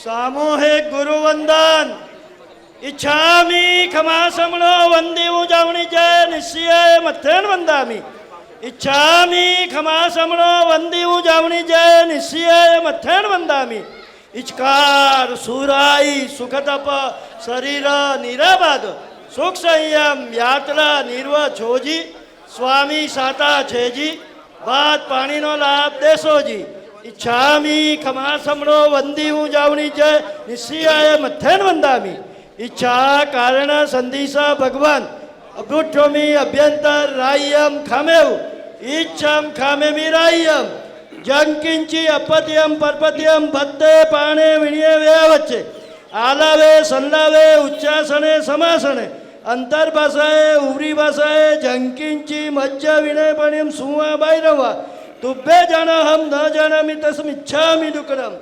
सामूहिक गुरुवंदन इच्छामी खमासमणो वंदी उजावणी जय निश्चयाय मथेन वंदामी इच्छामी खमासमणो वंदी उजावणी जय निश्चयाय मथेन वंदामी इचकार सुराई सुखतप शरीर निराबाद सुख संयम यात्रा निर्व छोजी स्वामी साता छेजी बात पानी नो लाभ देसोजी इच्छामी खमासमणो वंदी उजावणी जय निश्चयाय मथेन वंदामी इच्छा कारण संदिशा भगवान अभुठोमी अभ्यंतर राय्यम खामेव इच्छम खामेमी राय्यम जंकिंची अपत्यम परपत्यम भत्ते पाणे विणये व्यावच्चे आलावे संलावे उच्चासने समासने अंतर भाषाए उवरी भाषाए जंकिंची मज्जा विनयपणिम सुवा बैरवा तुभ्ये जान हम न जानामि तस्मिच्छामि दुकरम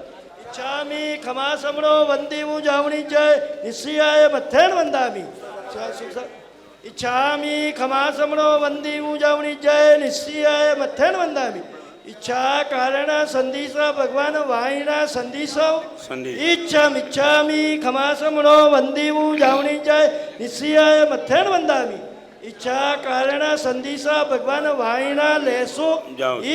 इच्छामी खमासमणो वंदी उजावणी जय निश्चयाय मथेन वंदामी इच्छामी खमासमणो वंदी उजावणी जय निश्चयाय मथेन वंदामी इच्छा कारण संदिशा भगवान वाणीना संदिशो इच्छामी खमासमणो वंदी उजावणी जय निश्चयाय मथेन वंदामी इच्छा कारण संदिशा भगवान वाणीना लेसो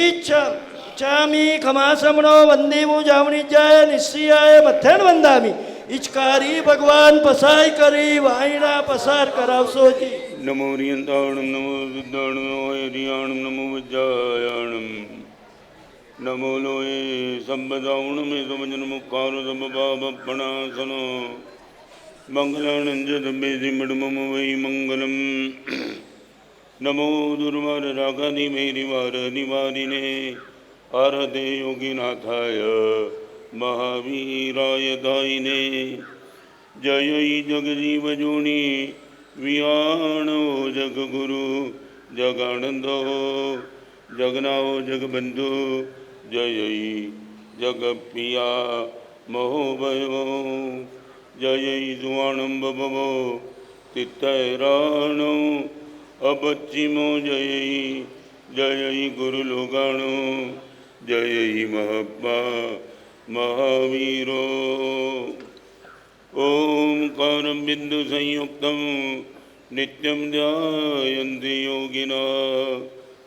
इच्छामी खमासमणो वंदी उजावणी जय निश्चयाय मथेन वंदामी इचकारी भगवान पसाय करी वाणीना पसार करावसो जी नमो रियंताणम नमो विद्याणम नमो हरियाणम नमो विद्यायाणम नमो लोये संबदावणम समजन मुखार सबबापणासनो मंगलानंद बेदिमडमम वै मंगलम नमो दुर्वार रागादि मेरी वार निवारिणे आरते योगीनाथाय महावीराय दायिने जय जगजीव जोनी वियाणो जगगुरु जगानंदो जगनाओ जगबंधु जय जगप्रिया महोभयो जय सुवाणम बभवो तित्तैराणो अपच्चिमो जय जय गुरुलोगाणो जय महात्मा महावीरो ओंकारं बिंदु संयुक्तं नित्यं ध्यायन्ति योगिना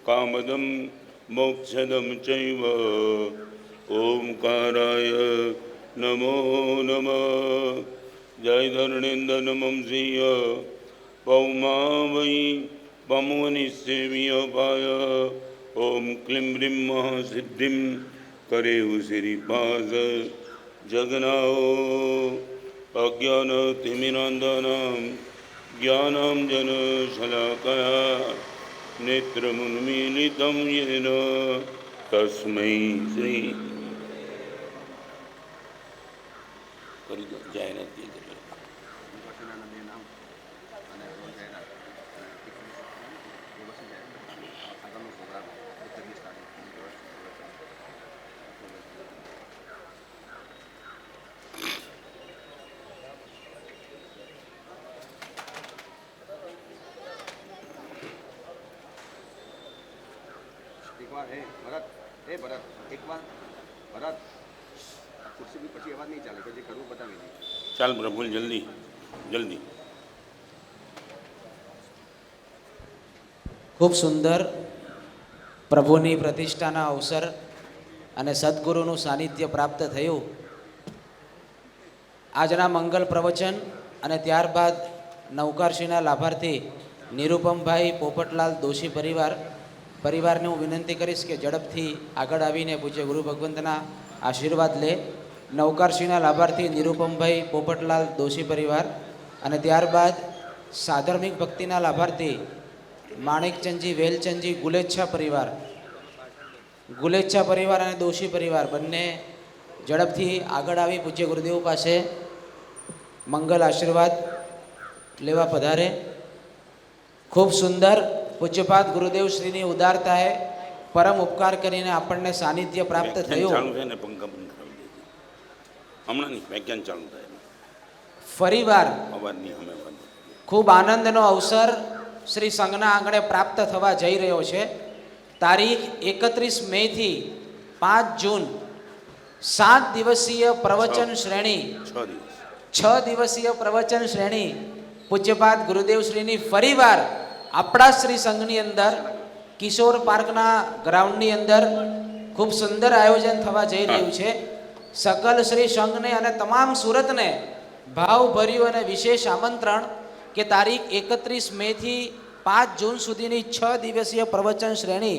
कामदं मोक्षदं चैव ओंकाराय नमो नमः जय धरणेन्द्र नमं श्रिय पौमा वै पमुनिसेव्यपाय ओम क्लीं ह्रीं महासिद्धिं करेव श्रीपाद जगनाओ अज्ञानतिमिरान्धानां ज्ञानाञ्जनशलाकया नेत्रमुन्मीलितं येन तस्मै श्री ચાલ પ્રભુ જલ્દી જલ્દી. ખૂબ સુંદર પ્રભુની પ્રતિષ્ઠાના અવસર અને સદગુરુનું સાનિધ્ય પ્રાપ્ત થયું. આજના મંગલ પ્રવચન અને ત્યારબાદ નવકારશ્રીના લાભાર્થી નિરૂપમભાઈ પોપટલાલ દોશી પરિવારને હું વિનંતી કરીશ કે ઝડપથી આગળ આવીને પૂજ્ય ગુરુ ભગવંતના આશીર્વાદ લે. નવકારશ્રીના લાભાર્થી નિરૂપમભાઈ પોપટલાલ દોશી પરિવાર અને ત્યારબાદ સાધર્મિક ભક્તિના લાભાર્થી માણેકચંદજી વેલચંદજી ગુલેચ્છા પરિવાર અને દોશી પરિવાર બંને ઝડપથી આગળ આવી પૂજ્ય ગુરુદેવ પાસે મંગલ આશીર્વાદ લેવા પધારે. ખૂબ સુંદર પૂજ્યપાદ ગુરુદેવ શ્રીની ઉદારતાએ પરમ ઉપકાર કરીને આપણને સાનિધ્ય પ્રાપ્ત થયું. ફરીવાર ખૂબ આનંદનો અવસર શ્રી સંઘના આંગણે પ્રાપ્ત થવા જઈ રહ્યો છે. તારીખ 31 મેથી 5 જૂન 7 દિવસીય પ્રવચન શ્રેણી 6 દિવસ 6 દિવસીય પ્રવચન શ્રેણી પૂજ્યપાદ ગુરુદેવ શ્રીની ફરીવાર આપણા શ્રી સંઘની અંદર કિશોર પાર્કના ગ્રાઉન્ડની અંદર ખૂબ સુંદર આયોજન થવા જઈ રહ્યું છે. સકલ શ્રી સંઘને અને તમામ સુરતને ભાવભર્યું અને વિશેષ આમંત્રણ કે તારીખ 31 મેથી 5 જૂન સુધીની 6 દિવસીય પ્રવચન શ્રેણી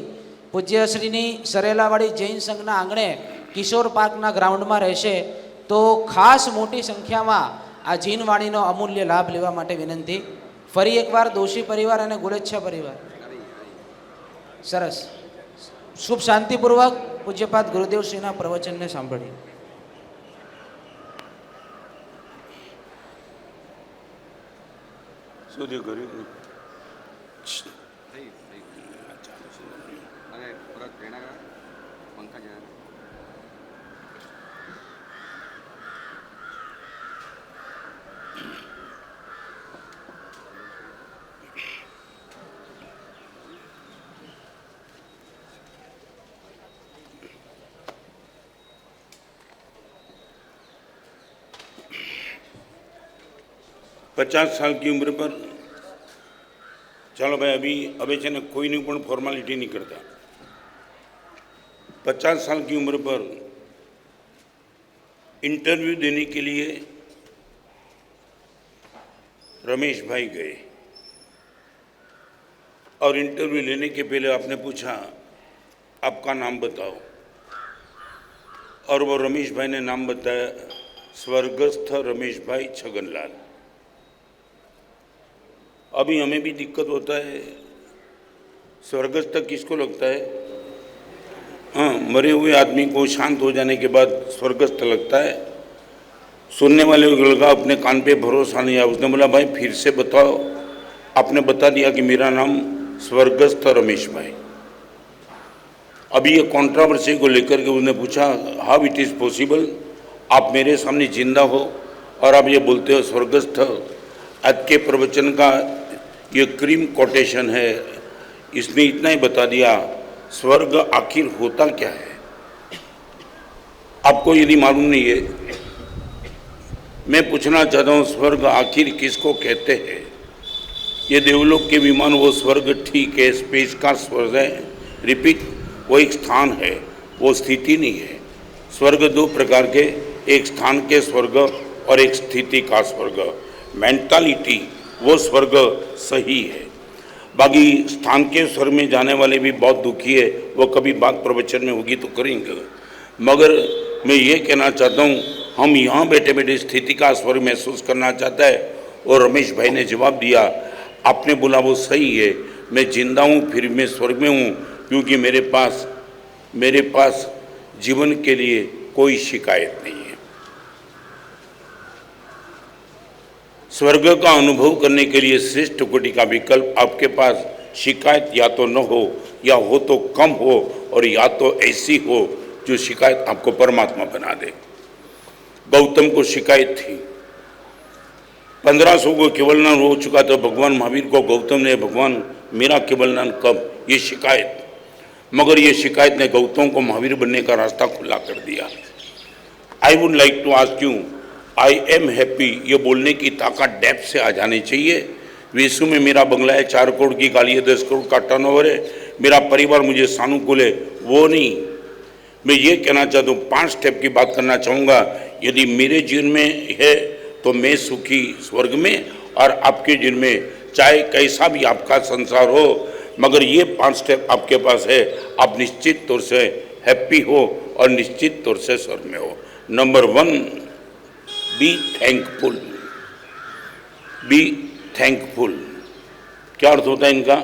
પૂજ્યશ્રીની સરેલાવાડી જૈન સંઘના આંગણે કિશોર પાર્કના ગ્રાઉન્ડમાં રહેશે. તો ખાસ મોટી સંખ્યામાં આ જીનવાણીનો અમૂલ્ય લાભ લેવા માટે વિનંતી. ફરી એકવાર દોશી પરિવાર અને ગુલેચ્છા પરિવાર સરસ શુભ શાંતિપૂર્વક પૂજ્યપાદ ગુરુદેવશ્રીના પ્રવચનને સાંભળીએ. સુધી કર્યું અને પૂરા પ્રેરણા પંખા જ્યાં पचास साल की उम्र पर चलो भाई अभी છે ને કોઈની પણ ફોર્માલિટી નહીં કરતા. 50 साल की उम्र पर इंटरव्यू देने के लिए रमेश भाई गए और इंटरव्यू लेने के पहले आपने पूछा आपका नाम बताओ और वो रमेश भाई ने नाम बताया स्वर्गस्थ रमेश भाई छगनलाल. अभी हमें भी दिक्कत होता है, स्वर्गस्थ किसको लगता है? हाँ, मरे हुए आदमी को शांत हो जाने के बाद स्वर्गस्थ लगता है. सुनने वाले को लगा अपने कान पे भरोसा नहीं आया. उसने बोला भाई फिर से बताओ. आपने बता दिया कि मेरा नाम स्वर्गस्थ रमेश भाई. अभी ये कॉन्ट्रावर्सी को लेकर के उसने पूछा हाउ इट इज़ पॉसिबल, आप मेरे सामने जिंदा हो और आप ये बोलते हो स्वर्गस्थ. आज के प्रवचन का ये क्रीम कोटेशन है. इसने इतना ही बता दिया स्वर्ग आखिर होता क्या है. आपको यदि मालूम नहीं है, मैं पूछना चाहता हूँ स्वर्ग आखिर किसको कहते हैं. ये देवलोक के विमान वो स्वर्ग ठीक है, स्पेस का स्वर्ग है. रिपीट, वो एक स्थान है, वो स्थिति नहीं है. स्वर्ग दो प्रकार के, एक स्थान के स्वर्ग और एक स्थिति का स्वर्ग. मेंटालिटी वो स्वर्ग सही है. बाकी स्थान के स्वर्ग में जाने वाले भी बहुत दुखी है, वो कभी बात प्रवचन में होगी तो करेंगे. मगर मैं ये कहना चाहता हूँ हम यहाँ बैठे बैठे स्थिति का स्वर्ग महसूस करना चाहता है. और रमेश भाई ने जवाब दिया आपने बोला वो सही है, मैं जिंदा हूँ फिर मैं स्वर्ग में हूँ क्योंकि मेरे पास जीवन के लिए कोई शिकायत नहीं है. स्वर्ग का अनुभव करने के लिए श्रेष्ठ कोटि का विकल्प आपके पास शिकायत या तो न हो या हो तो कम हो और या तो ऐसी हो जो शिकायत आपको परमात्मा बना दे. गौतम को शिकायत थी, 1500 को केवलनान हो चुका तो भगवान महावीर को गौतम ने भगवान मेरा केवलनान कब, ये शिकायत. मगर ये शिकायत ने गौतम को महावीर बनने का रास्ता खुला कर दिया. I would like to ask you, I am happy ये बोलने की ताकत डेप्थ से आ जानी चाहिए. विश्व में मेरा बंगला है, 4 करोड़ की गाड़ी है, 10 करोड़ का टर्नओवर है, मेरा परिवार मुझे सानुकूल है, वो नहीं. मैं ये कहना चाहता हूँ 5 स्टेप की बात करना चाहूँगा. यदि मेरे जीवन में है तो मैं सुखी स्वर्ग में, और आपके जीवन में चाहे कैसा भी आपका संसार हो, मगर ये 5 स्टेप आपके पास है, आप निश्चित तौर से हैप्पी हो और निश्चित तौर से स्वर्ग में हो. Number 1, B thankful. Be thankful क्या अर्थ होता है इनका?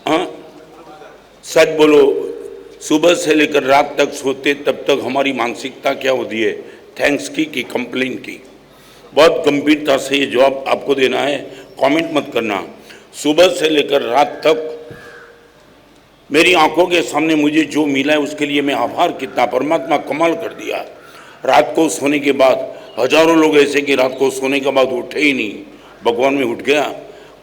हाँ, सच बोलो. सुबह से लेकर रात तक सोते तब तक हमारी मानसिकता क्या होती है? थैंक्स की कंप्लेन की. बहुत गंभीरता से ये जवाब आपको देना है, कमेंट मत करना. सुबह से लेकर रात तक मेरी आंखों के सामने मुझे जो मिला है उसके लिए मैं आभार कितना, परमात्मा कमाल कर दिया. रात को सोने के बाद हजारों लोग ऐसे कि रात को सोने के बाद उठे ही नहीं, भगवान में उठ गया.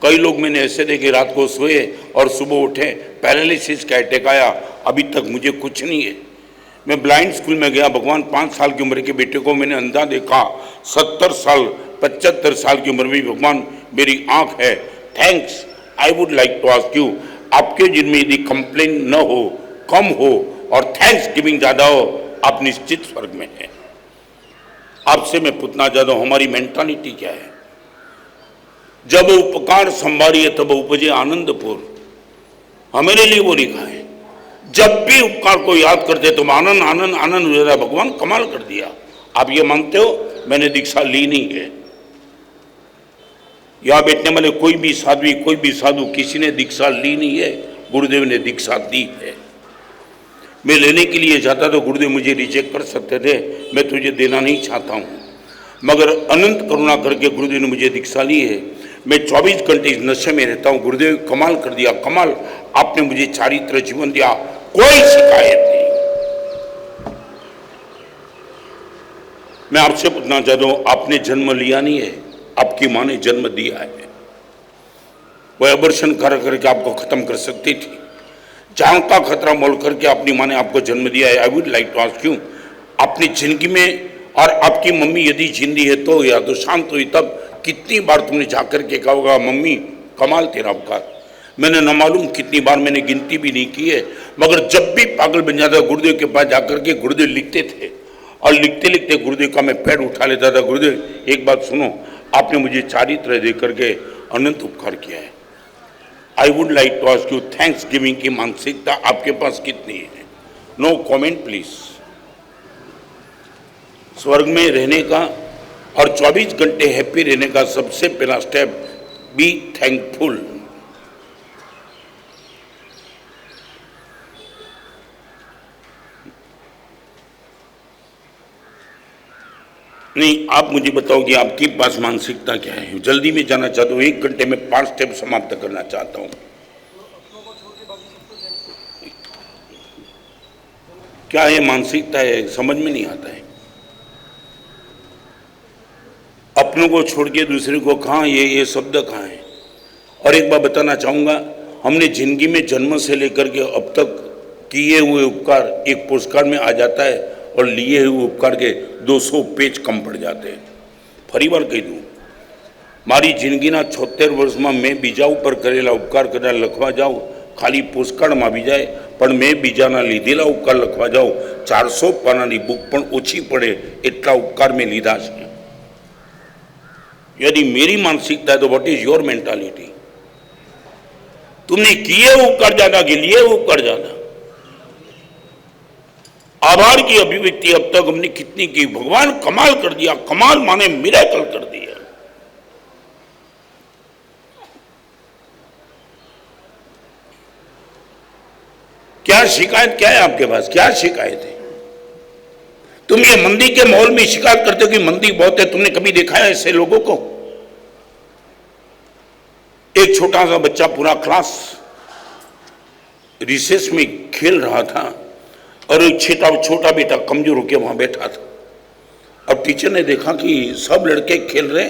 कई लोग मैंने ऐसे देखे रात को सोए और सुबह उठे पैरालिसिस का अटैक आया, अभी तक मुझे कुछ नहीं है. मैं ब्लाइंड स्कूल में गया, भगवान 5 साल की उम्र के बेटे को मैंने अंधा देखा, 70 साल 75 साल की उम्र में भगवान मेरी आंख है। Thanks. I would like to ask you, आपके जिनमें यदि कंप्लेन न हो, कम हो और थैंक्स गिविंग ज्यादा हो, आप निश्चित स्वर्ग में हैं। आपसे मैं पूछना चाहता हूं, हमारी मेंटालिटी क्या है? जब उपकार संभारिए तब उपजे आनंदपुर, हमारे लिए वो लिखा है। जब भी उपकार को याद करते तो आनंद आनंद आनंद हो जाता। भगवान कमाल कर दिया। आप ये मानते हो? मैंने दीक्षा ली नहीं है। यहां बैठने वाले कोई भी साध्वी, कोई भी साधु, किसी ने दीक्षा ली नहीं है। गुरुदेव ने दीक्षा दी है। मैं लेने के लिए जाता तो गुरुदेव मुझे रिजेक्ट कर सकते थे, मैं तुझे देना नहीं चाहता हूं, मगर अनंत करुणा करके गुरुदेव ने मुझे दीक्षा ली है। मैं 24 घंटे इस नशे में रहता हूं। गुरुदेव कमाल कर दिया, कमाल। आपने मुझे चारित्र जीवन दिया, कोई शिकायत नहीं। मैं आपसे पूछना चाहता हूं, आपने जन्म लिया नहीं है, आपकी मां ने जन्म दिया है। वह अबर्शन करके आपको खत्म कर सकती थी। जान का खतरा मोल करके अपनी मां ने आपको जन्म दिया है। I would like to ask you, अपनी जिंदगी में, और आपकी मम्मी यदि जिंदी है तो, या तो शांत हुई तब, कितनी बार तुमने जाकर के कहा होगा मम्मी कमाल तेरा उपकार। मैंने न मालूम कितनी बार, मैंने गिनती भी नहीं की है, मगर जब भी पागल बन जाता गुरुदेव के पास जाकर के गुरुदेव लिखते थे, और लिखते लिखते गुरुदेव का मैं पैर उठा लेता था। गुरुदेव एक बात सुनो, आपने मुझे चारित्र दे करके अनंत उपकार किया है। I would like to ask you, thanksgiving की मानसिकता आपके पास कितनी है? No comment please. स्वर्ग में रहने का और 24 घंटे हैप्पी रहने का सबसे पहला स्टेप, बी थैंकफुल। नहीं, आप मुझे बताओ कि आपके पास मानसिकता क्या है? जल्दी में जाना चाहता हूँ, 1 घंटे में 5 स्टेप समाप्त करना चाहता हूँ। क्या है मानसिकता है, समझ में नहीं आता है। अपनों को छोड़ के दूसरे को कहाँ, ये शब्द कहाँ है? और एक बात बताना चाहूँगा, हमने जिंदगी में जन्म से लेकर के अब तक किए हुए उपकार एक पोस्टकार्ड में आ जाता है, और लिए हुए उपकार के 200 पेज कम पड़ जाते हैं। फरी बार कही दूँ, मारी जिंदगी ना 76 वर्ष में मैं बीजा ऊपर करेला उपकार करना लखवा जाऊँ, खाली पोस्टकार्ड में भी जाए पण मैं बीजाना લીધેલા ઉપકાર લખવા જાઉં, 400 પાનાની બુક પણ ઓછી પડે એટલા ઉપકાર મેં લીધા છે। यदि मेरी मानसिकता है तो व्हाट इज योर मेंटालिटी? तुमने किए उपकार ज्यादा कि लिए उपकार ज्यादा? आभार की अभिव्यक्ति अब तक हमने कितनी की? भगवान कमाल कर दिया, कमाल माने मिरेकल कर दिया। क्या शिकायत क्या है आपके पास? क्या शिकायत है? तुम ये मंदी के माहौल में शिकायत करते हो कि मंदी बहुत है। तुमने कभी देखा है ऐसे लोगों को? एक छोटा सा बच्चा, पूरा क्लास रिसेस में खेल रहा था, और एक छोटा बेटा कमजोर होकर वहां बैठा था। अब टीचर ने देखा कि सब लड़के खेल रहे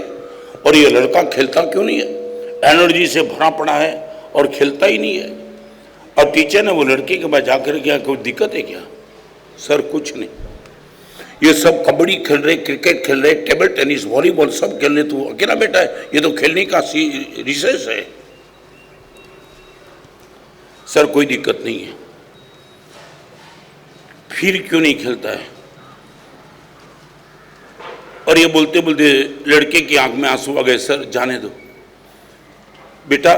और ये लड़का खेलता क्यों नहीं है? एनर्जी से भरा पड़ा है और खेलता ही नहीं है। और टीचर ने वो लड़के के पास जाकर क्या, कोई दिक्कत है क्या? सर कुछ नहीं, ये सब कबड्डी खेल रहे, क्रिकेट खेल रहे, टेबल टेनिस, वॉलीबॉल सब खेल रहे, तो अकेला बेटा है, ये तो खेलने का रिसेस है। सर कोई दिक्कत नहीं है। फिर क्यों नहीं खेलता है? और ये बोलते बोलते लड़के की आंख में आंसू आ गए। सर जाने दो बेटा,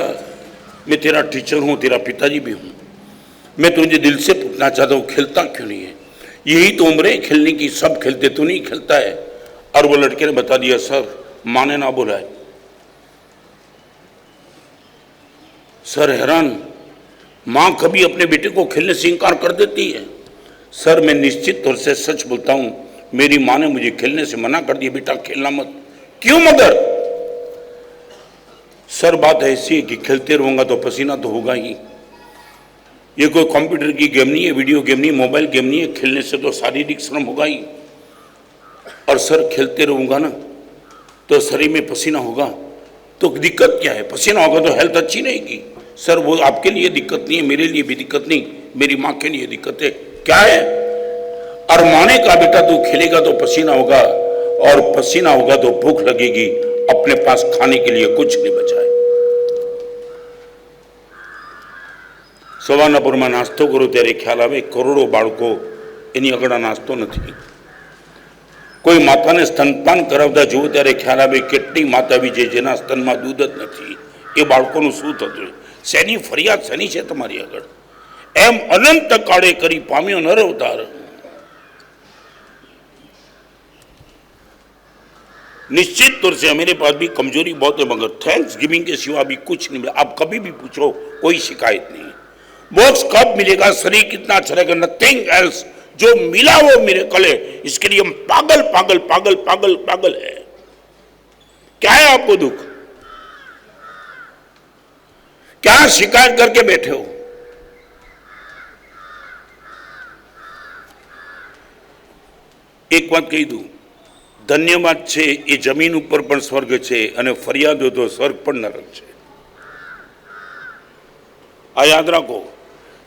मैं तेरा टीचर हूं, तेरा पिताजी भी हूं, मैं तुझे दिल से पूछना चाहता हूं, खेलता क्यों नहीं है? यही तो उम्र है खेलने की, सब खेलते, तू नहीं खेलता है। और वो लड़के ने बता दिया, सर माँ ने ना बोला है। सर हैरान, माँ कभी अपने बेटे को खेलने से इंकार कर देती है? सर मैं निश्चित तौर से सच बोलता हूं, मेरी माँ ने मुझे खेलने से मना कर दिया, बेटा खेलना मत। क्यों मदर? सर बात ऐसी है कि खेलते रहूंगा तो पसीना तो होगा ही। ये कोई कंप्यूटर की गेम नहीं है, वीडियो गेम नहीं, मोबाइल गेम नहीं है, खेलने से तो शारीरिक श्रम होगा ही। और सर खेलते रहूंगा ना तो शरीर में पसीना होगा, तो दिक्कत क्या है? पसीना होगा तो हेल्थ अच्छी रहेगी। सर वो आपके लिए दिक्कत नहीं है, मेरे लिए भी दिक्कत नहीं, मेरी माँ के लिए दिक्कत है। क्या है? और माने का बेटा तू खेलेगा तो पसीना होगा, और पसीना होगा तो भूख लगेगी, अपने पास खाने के लिए कुछ नहीं बचा है। સવારના નાસ્તો કરો ત્યારે ખ્યાલ આવે કરોડો બાળકો એની આગળ નાસ્તો નથી। કોઈ માતાને સ્તનપાન કરાવતા જુઓ ત્યારે ખ્યાલ આવે કેટલી માતા બી છે જેના સ્તનમાં દૂધ જ નથી, એ બાળકોનું શું થતું? શેની ફરિયાદ શેની છે તમારી આગળ? એમ અનંત કાળે કરી પામ્યો નર અવતાર। निश्चित तौर से मेरे पास भी कमजोरी बहुत है, मगर थैंक्स गिविंग के सिवा भी कुछ नहीं मिला। आप कभी भी पूछो, कोई शिकायत नहीं। बॉक्स कब मिलेगा, शरीर कितना अच्छा रहेगा, नथिंग एल्स। जो मिला वो मिरेकल है, इसके लिए हम पागल पागल पागल पागल पागल है। क्या है आपको दुख? क्या शिकायत करके बैठे हो? एक बात कही दूं, धन्यवाद છે એ જમીન ઉપર પણ સ્વર્ગ છે અને ફરિયાદ હોય તો સ્વર્ગ પણ નરક છે। આ યાદ રાખો,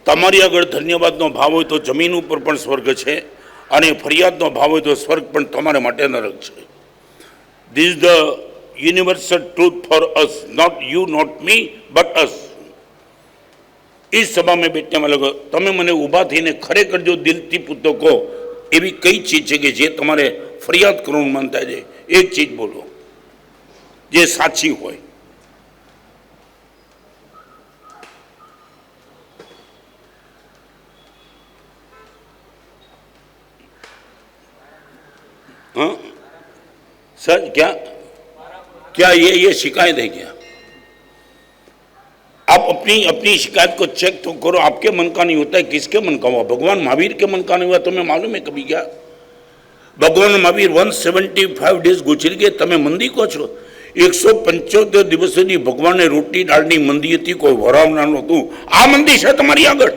તમારી આગળ ધન્યવાદનો ભાવ હોય તો જમીન ઉપર પણ સ્વર્ગ છે અને ફરિયાદનો ભાવ હોય તો સ્વર્ગ પણ તમારા માટે નરક છે। This the universal truth for us, not you not me but us. इस सभा में बैठने वाले लोग, તમે મને ઊભા થઈને ખરેખર જો દિલથી પૂછો કહો એવી કઈ ચીજ છે કે જે તમારે ફરિયાદ કરવાનું મન થાય છે? એક ચીજ બોલો જે સાચી હોય। हाँ सर, क्या क्या ये शिकायत है क्या? आप अपनी अपनी शिकायत को चेक तो करो। आपके मन का नहीं होता है, किसके मन का हुआ? भगवान महावीर के मन का नहीं हुआ? तुम्हें मालूम है कभी क्या? भगवान महावीर 175 डेज गुजरी गए, તમે મંદી કહો છો? 175 દિવસોની ભગવાનને રોટી દાળની મંદી હતી, કોઈ વરાવનાર નહોતું। આ મંદી છે તમારી આગળ।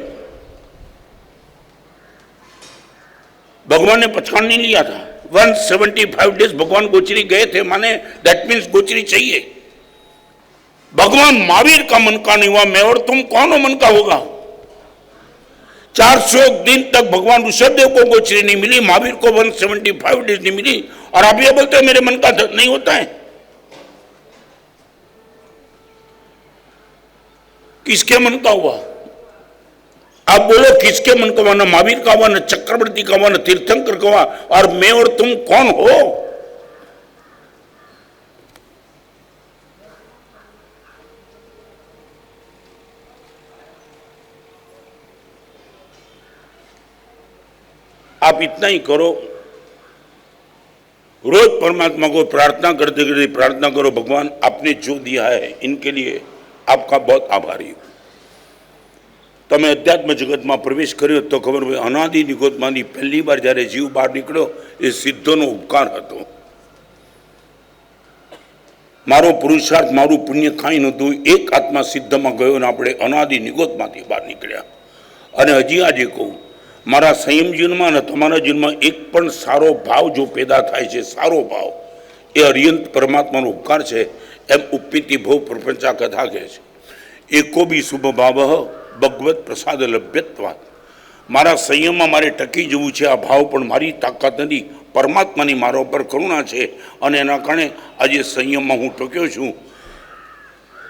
भगवान ने पछाड़ नहीं लिया था। 175 डेज भगवान गोचरी गए थे, माने दैट मीन्स गोचरी चाहिए। भगवान महावीर का मन का नहीं हुआ, मैं और तुम कौन मन का होगा? 400 दिन तक भगवान ऋषभदेव को गोचरी नहीं मिली, महावीर को 175 डेज नहीं मिली, और आप ये बोलते हो मेरे मन का नहीं होता है। किसके मन का हुआ? आप बोलो किसके मन का हुआ? न महावीर का हुआ, न चक्रवर्ती का हुआ, न तीर्थंकर का हुआ, और मैं और तुम कौन हो? आप इतना ही करो, रोज परमात्मा को प्रार्थना करते करते प्रार्थना करो, भगवान आपने जो दिया है इनके लिए आपका बहुत आभारी हूं। તમે અધ્યાત્મ જગતમાં પ્રવેશ કર્યો તો ખબર હોય, અનાદિ નિગોદમાંથી પહેલી વાર જ્યારે જીવ બહાર નીકળ્યો એ સિદ્ધોનો ઉપકાર હતો। મારો પુરુષાર્થ, મારું પુણ્ય કાંઈ નહોતું, એક આત્મા સિદ્ધમાં ગયો ને આપણે અનાદિ નિગોદમાંથી બહાર નીકળ્યા। અને હજી આજે કહું, મારા સંયમ જીવનમાં અને તમારા જીવનમાં એક પણ સારો ભાવ જો પેદા થાય છે, સારો ભાવ, એ અર્યંત પરમાત્માનો ઉપકાર છે। એમ ઉપ્પીતિ ભવ પ્રપંચા કથા કહે છે, એકો બી શુભ ભાવ ભગવત પ્રસાદ લભ્યત્વાત। મારા સંયમમાં મારે ટકી જવું છે, આ ભાવ પણ મારી તાકાત નથી, પરમાત્માની મારા ઉપર કરુણા છે, અને એના કારણે આજે સંયમમાં હું ટક્યો છું।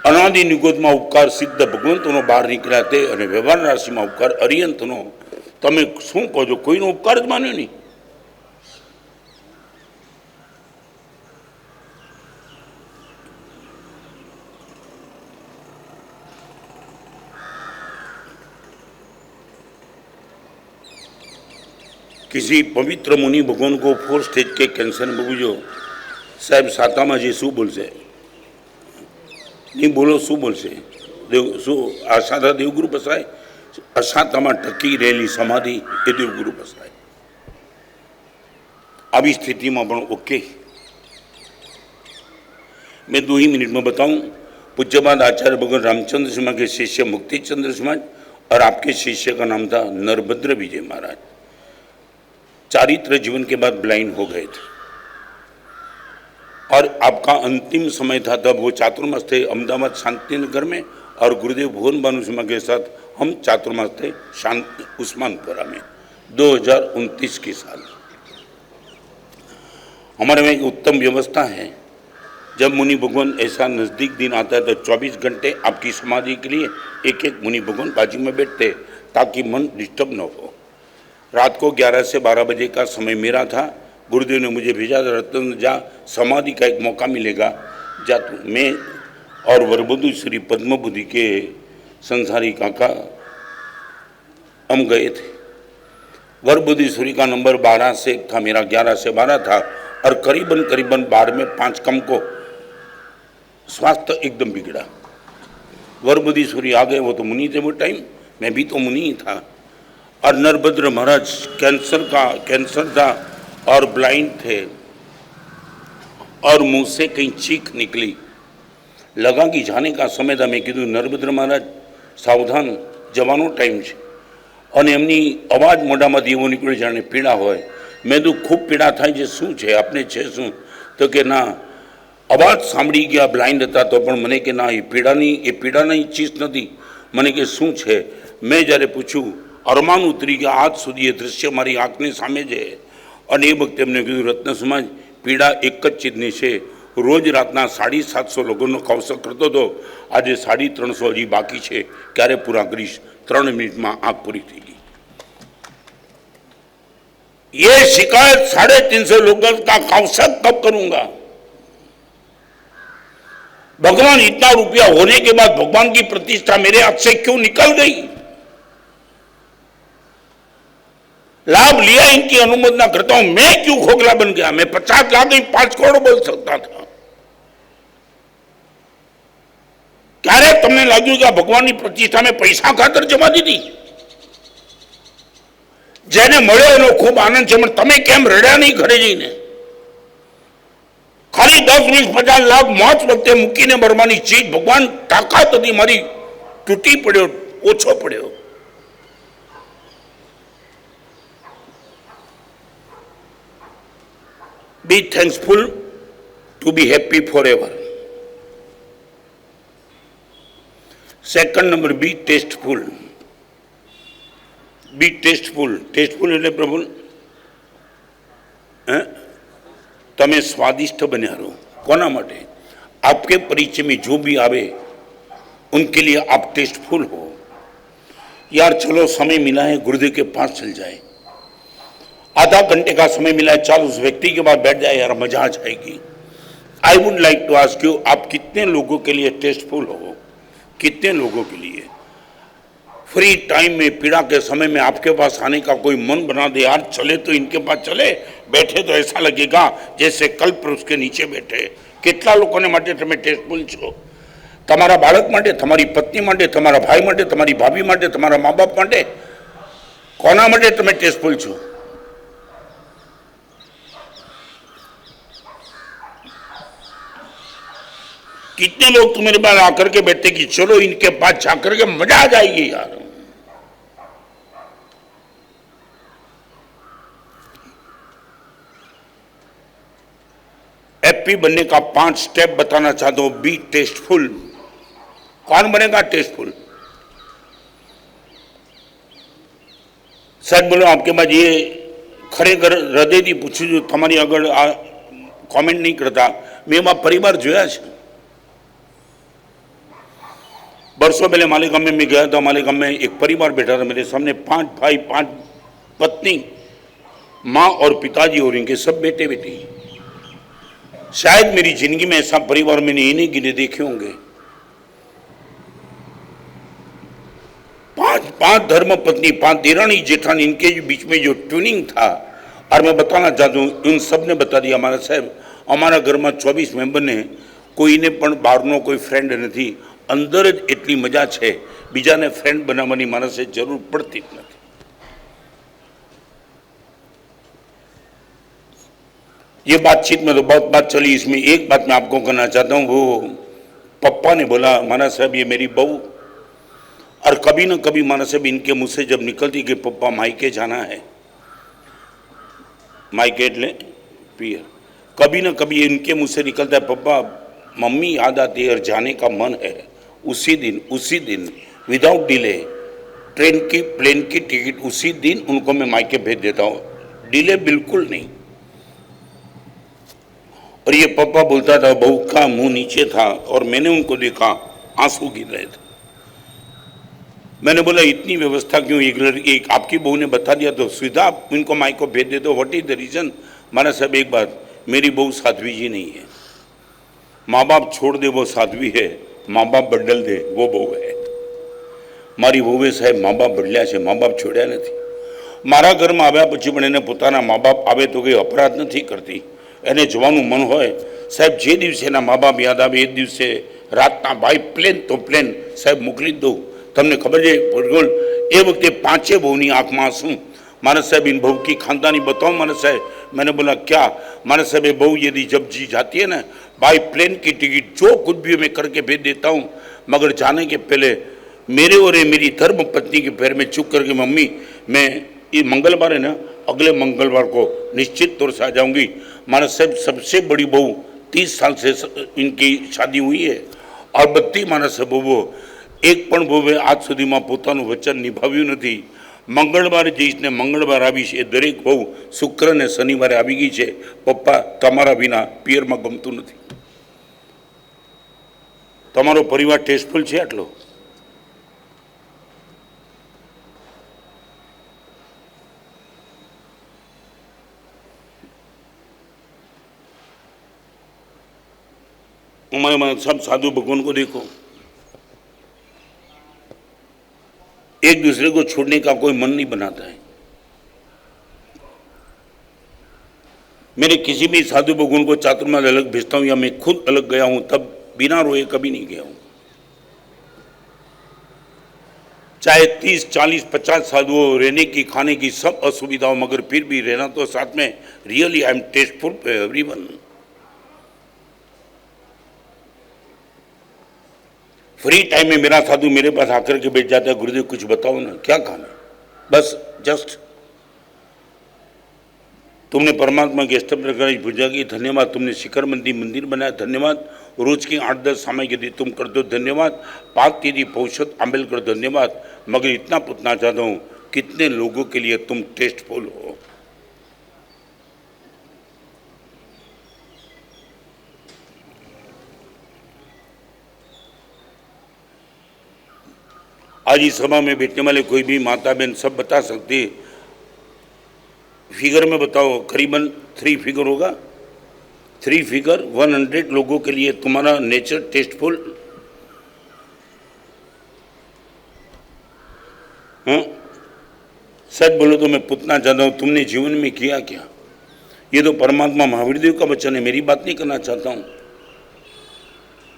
અનાદિ નિગોદમાં ઉપકાર સિદ્ધ ભગવંતોનો બહાર નીકળ્યા તે, અને વ્યવહાર રાશિમાં ઉપકાર અરિયંતનો। તમે શું કહો છો? કોઈનો ઉપકાર જ માન્યો નહીં। किसी पवित्र मुनि भगवान को 4 स्टेज के कैंसर में पूछो, साहब सातामा जी शू बोलसे? नहीं बोलो, शू बोलसे? देव शू आशाता देवगुरु बसाए? अशातामा टकी रहेली समाधि ए देवगुरु बसाए। આવી સ્થિતિમાં પણ ઓકે। मैं 2 ही मिनट में बताऊं। पूज्यपाद आचार्य भगवान रामचंद्र सिंह के शिष्य मुक्तिचंद्र समाज और आपके शिष्य का नाम था नरभद्र विजय महाराज। चारित्र जीवन के बाद ब्लाइंड हो गए थे और आपका अंतिम समय था, तब वो चातुर्मास थे अहमदाबाद शांतिनगर में, और गुरुदेव भुवन भानु सिंह के साथ हम चातुर्मास थे शांत उस्मानपुरा में। 2029 के साल। हमारे में एक उत्तम व्यवस्था है, जब मुनि भगवान ऐसा नज़दीक दिन आता है तो 24 घंटे आपकी समाधि के लिए एक एक मुनि भगवान बाजू में बैठते, ताकि मन डिस्टर्ब न हो। रात को 11 से 12 बजे का समय मेरा था, गुरुदेव ने मुझे भेजा, रतन जा, समाधि का एक मौका मिलेगा, जा तू। मैं और वरबुद्धि श्री पद्मबुद्धि के संसारी काका हम गए थे। वरबुद्धि श्री का नंबर 12 से था, मेरा 11 से 12 था, और करीबन 12 में 5 कम को स्वास्थ्य एकदम बिगड़ा। वरबुद्धीश्वरी आ गए, वो तो मुनि थे वो टाइम, मैं भी तो मुनि ही था। और नरभद्र महाराज कैंसर था और ब्लाइंड थे, और मुंह से कहीं चीख निकली, लगा कि जाने का समय था। मैं कीधु नरभद्र महाराज सावधान, जवानो टाइम है, और एमनी अवाज मोઢામાંથી એવો નીકળ્યો જાણે પીડા હોય। મેં તો ખૂબ પીડા થાય છે, શું છે આપણે છે શું? તો કે ના, અવાજ સાંભળી ગયા, બ્લાઇન્ડ હતા તો પણ મને કે ના, એ પીડાની ચીજ નથી, મને કે શું છે? મેં જ્યારે પૂછ્યું, અરમાન ઉતરી ગયા, આજ સુધી એ દૃશ્ય મારી આંખની સામે છે। અને એ વખતે એમને કીધું, રત્ન સમાજ પીડા એક જ ચીજની છે, રોજ રાતના 750 લોકોનો ખવસો કરતો હતો, આજે 350 હજી બાકી છે, ક્યારે પૂરા કરીશ? 3 મિનિટમાં આંખ પૂરી થઈ ગઈ। ये शिकायत 350 लोगों का कौशल कब करूंगा? भगवान इतना रुपया होने के बाद भगवान की प्रतिष्ठा मेरे हाथ से क्यों निकल गई? लाभ लिया, इनकी अनुमोदना करता हूं, मैं क्यों खोखला बन गया? मैं 50 लाख नहीं 5 करोड़ बोल सकता था। क्यारे तमने लाग्યું કે ભગવાનની પ્રતિષ્ઠા મેં પૈસા ખાતર જમા દીધી? જેને મળ્યો એનો ખૂબ આનંદ છે, પણ તમે કેમ રડ્યા નહીં ઘરે જઈને? ખાલી 10, 20, 50 લાખ મોત વખતે મૂકીને મરવાની ચીજ ભગવાન તાકાત હતી મારી, તૂટી પડ્યો, ઓછો પડ્યો। Be thankful to be happy forever. Second number, be tasteful. Be tasteful. Tasteful એટલે પ્રભુ તમે स्वादिष्ट बन्या रहो। कोना माटे? आपके परिचय में जो भी आवे उनके लिए आप टेस्टफुल हो। यार चलो समय मिला है, गुरुदेव के पास चल जाए, आधा घंटे का समय मिला है, चल उस व्यक्ति के पास बैठ जाए, यार मजा आ जाएगी। I would like to ask you, आप कितने लोगों के लिए टेस्टफुल हो? कितने लोगों के लिए? फ्री टाइम में, पीड़ा के समय में आपके पास आने का कोई मन बना दे, यार चले तो इनके पास चले, बैठे तो ऐसा लगेगा जैसे कल्प उसके नीचे बैठे। કેટલા લોકોને માટે તમે ટેસ્ટફુલ છો? તમારા બાળક માટે, તમારી પત્ની માટે, તમારા ભાઈ માટે, તમારી ભાભી માટે, તમારા મા બાપ માટે, કોના માટે તમે ટેસ્ટફુલ છો? कितने लोग तुम्हारे पास आकर के बैठते कि चलो इनके पास जाकर के मजा आ जाएगी यार। हैप्पी बनने का 5 स्टेप बताना चाहता हूं। Be tasteful. कौन बनेगा टेस्टफुल? सच बोलो, आपके पास ये खरेखर हृदयથી પૂછું છું, તમારી આગળ આ કોમેન્ટ નહીં કરતા, મેં એમાં પરિવાર જોયા છે। वर्षों पहले मालेगाम में मैं गया था। मालेगाम में एक परिवार बैठा था मेरे सामने, 5 भाई, 5 पत्नी, माँ और पिताजी और इनके सब बेटे बेटी। शायद मेरी जिंदगी में ऐसा परिवार मैंने इन्हीं गिने देखे होंगे। 5 धर्म पत्नी, 5 देरानी जेठानी, इनके बीच में जो ट्यूनिंग था, और मैं बताना चाहता हूँ, इन सब ने बता दिया, हमारा साहब અમારા ઘરમાં 24 મેમ્બર ને કોઈને પણ બહારનો કોઈ ફ્રેન્ડ નથી, અંદર જ એટલી મજા છે, બીજાને ફ્રેન્ડ બનાવવાની માણસે જરૂર પડતી જ નથી। ये बातचीत में तो बहुत बात चली, इसमें एक बात मैं आपको कहना चाहता हूँ। वो पप्पा ने बोला, माना साहब ये मेरी बहू, और कभी ना कभी माना साहब इनके मुँह से जब निकलती कि पप्पा मायके जाना है, मायके એટલે पियर, कभी ना कभी इनके मुँह से निकलता है पप्पा मम्मी याद आती है और जाने का मन है, उसी दिन विदाउट डिले प्लेन की टिकट उसी दिन उनको मैं मायके भेज देता हूँ, डिले बिल्कुल नहीं। और ये पापा बोलता था, बहू का मुंह नीचे था और मैंने उनको देखा आंसू गिर रहे थे। मैंने बोला इतनी व्यवस्था क्यों, एक आपकी बहू ने बता दिया तो सीधा आप इनको मायको भेज दे दो, व्हाट इज द रीजन। माना साहब एक बात, मेरी बहू साध्वी जी नहीं है, माँ बाप छोड़ दे वो साध्वी है, माँ बाप बदल दे वो बहू है। મારી વહુએ સાહેબ મા બાપ બદલ્યા છે, મા બાપ છોડ્યા નથી। મારા ઘરમાં આવ્યા પછી પણ એને પોતાના મા બાપ આવે તો કંઈ અપરાધ નથી કરતી, એને જવાનું મન હોય સાહેબ, જે દિવસે એના મા બાપ યાદ આવે એ દિવસે રાતના બાય પ્લેન તો પ્લેન સાહેબ મોકલી જ દઉં। તમને ખબર છે ભૂગોળ એ વખતે પાંચે બહુની આંખમાં આંસू। माना साहब इन बहू की खानदानी बताओ माना साहब। मैंने बोला क्या। माना साहब ये बहू यदि जब जी जाती है ना, बाई प्लेन की टिकट जो कुछ भी मैं करके भेज देता हूँ, मगर जाने के पहले मेरे और मेरी धर्म पत्नी के पैर में चुक करके, मम्मी मैं ये मंगलवार है ना, अगले मंगलवार को निश्चित तौर से आ जाऊंगी। माना साहब सबसे बड़ी बहू 30 साल से इनकी शादी हुई है और बत्ती माना साहब वो एक पण बहूए आज सुधी में पोतानुं वचन निभाव्યું નથી। मंगलवार जईश ने मंगलवार आवीश, ए दरेक बहू शुक्र ने शनिवार आवी गई है। पप्पा तमारा विना पियर में गमतुं नथी। तमारो परिवार टेस्टफुल है आटलो। हमारे सब साधु भगवान को देखो, एक दूसरे को छोड़ने का कोई मन नहीं बनाता है। मेरे किसी भी साधु भगवान को चातुर्मास अलग भेजता हूं या मैं खुद अलग गया हूं, तब बिना रोए कभी नहीं गया हूं। चाहे 30, 40, 50 साधुओं, रहने की खाने की सब असुविधाओं, मगर फिर भी रहना तो साथ में। Really I am tasteful for everyone. Free time में मेरा साधु मेरे पास आकर के बैठ जाता है, गुरुदेव कुछ बताओ ना, क्या काम है। बस जस्ट तुमने परमात्मा की अष्टप्रकाश पूजा की, धन्यवाद। तुमने शिखर मंदिर बनाया, धन्यवाद। रोज की 8-10 समय यदि तुम कर दो, धन्यवाद। 5 यदि पौषध आंबेल कर, धन्यवाद। मगर इतना पूछना चाहता हूँ, कितने लोगों के लिए तुम टेस्टफुल हो। आज इस सभा में बैठने वाले कोई भी माता बहन सब बता सकती, फिगर में बताओ, करीबन 3 फिगर होगा। 3 फिगर 100 लोगों के लिए तुम्हारा नेचर टेस्टफुल। हाँ, सच बोलो तो मैं पूछना चाहता हूँ, तुमने जीवन में किया क्या। ये तो परमात्मा महावीर देव का वचन है, मेरी बात नहीं करना चाहता हूँ।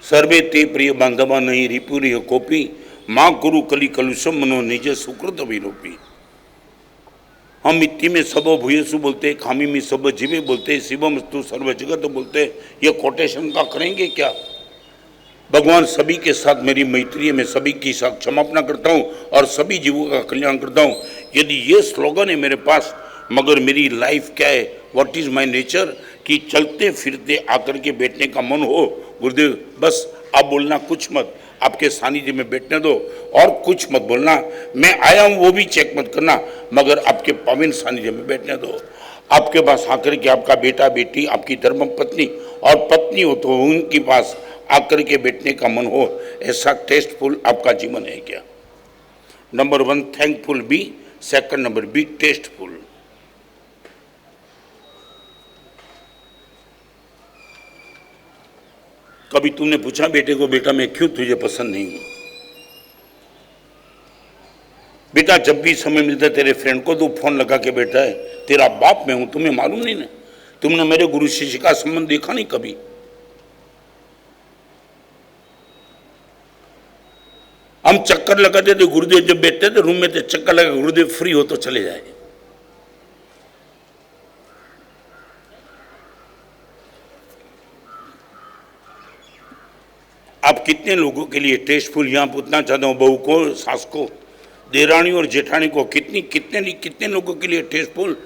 सर्वे ते प्रिय बांधवा नहीं रिपुरी कोपी, माँ गुरु कली कलुषम मनो निज सुकृत विरोपी। हम मिट्टी में सब भूयसु बोलते, खामी में सब जीवे बोलते, शिवमस्तु सर्व जगत बोलते। ये कोटेशन का करेंगे क्या। भगवान सभी के साथ मेरी मैत्री है, मैं सभी की साथ क्षमापना करता हूँ और सभी जीवों का कल्याण करता हूँ। यदि ये स्लोगन है मेरे पास, मगर मेरी लाइफ क्या है, व्हाट इज माय नेचर, कि चलते फिरते आकर के बैठने का मन हो, गुरुदेव बस आप बोलना कुछ मत, आपके सानिध्य में बैठने दो और कुछ मत बोलना। मैं आया हूं वो भी चेक मत करना, मगर आपके पवित्र सानिध्य में बैठने दो। आपके पास आकर के आपका बेटा बेटी, आपकी धर्म पत्नी और पत्नी हो तो उनके पास आकर के बैठने का मन हो, ऐसा टेस्टफुल आपका जीवन है क्या। Number 1 thankful be, second number be tasteful. कभी तुमने पूछा बेटे को, बेटा मैं क्यों तुझे पसंद नहीं हूं। बेटा जब भी समय मिलता है तेरे फ्रेंड को तू फोन लगा के बैठा है, तेरा बाप मैं हूं, तुम्हें मालूम नहीं ना। तुमने मेरे गुरु शिष्य का संबंध देखा नहीं कभी। हम चक्कर लगाते थे, गुरुदेव जब बैठते थे रूम में थे, चक्कर लगा, गुरुदेव फ्री हो तो चले जाए। आप कितने लोगों के लिए टेस्टफुल, यहां पूछना चाहता हूं, बहू को, सास को, देरानी और जेठानी को, कितने लोगों के लिए टेस्टफुल।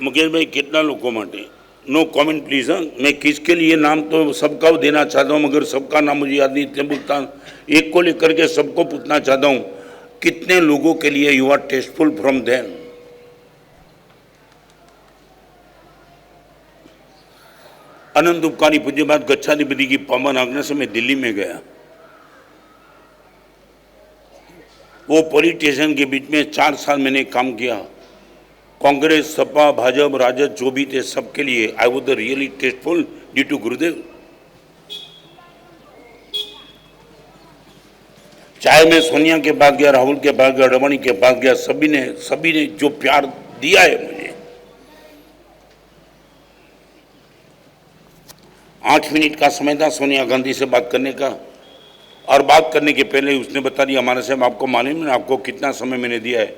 मुकेश भाई कितना लोगों माटे नो कमेंट प्लीज। हाँ, मैं किसके लिए नाम तो सबका देना चाहता हूँ, मगर सबका नाम मुझे याद नहीं, इतने पूछता एक को लेकर के सबको पूछना चाहता हूँ, कितने लोगों के लिए you are tasteful from then? अनंत उपकारी पूज्यपाद गच्छाधिपति की पावन आज्ञा से मैं दिल्ली में गया। वो पॉलिटिशियन के बीच में 4 साल मैंने काम किया। कांग्रेस, सपा, भाजपा, राजद जो भी थे सबके लिए I was the really tasteful due to Gurudev. चाहे मैं सोनिया के पास गया, राहुल के पास गया, रमणी के पास गया, सभी ने जो प्यार दिया है मुझे। 8 मिनट का समय था सोनिया गांधी से बात करने का, और बात करने के पहले उसने बता दिया हमारे साहब आपको मालूम है आपको कितना समय मैंने दिया है?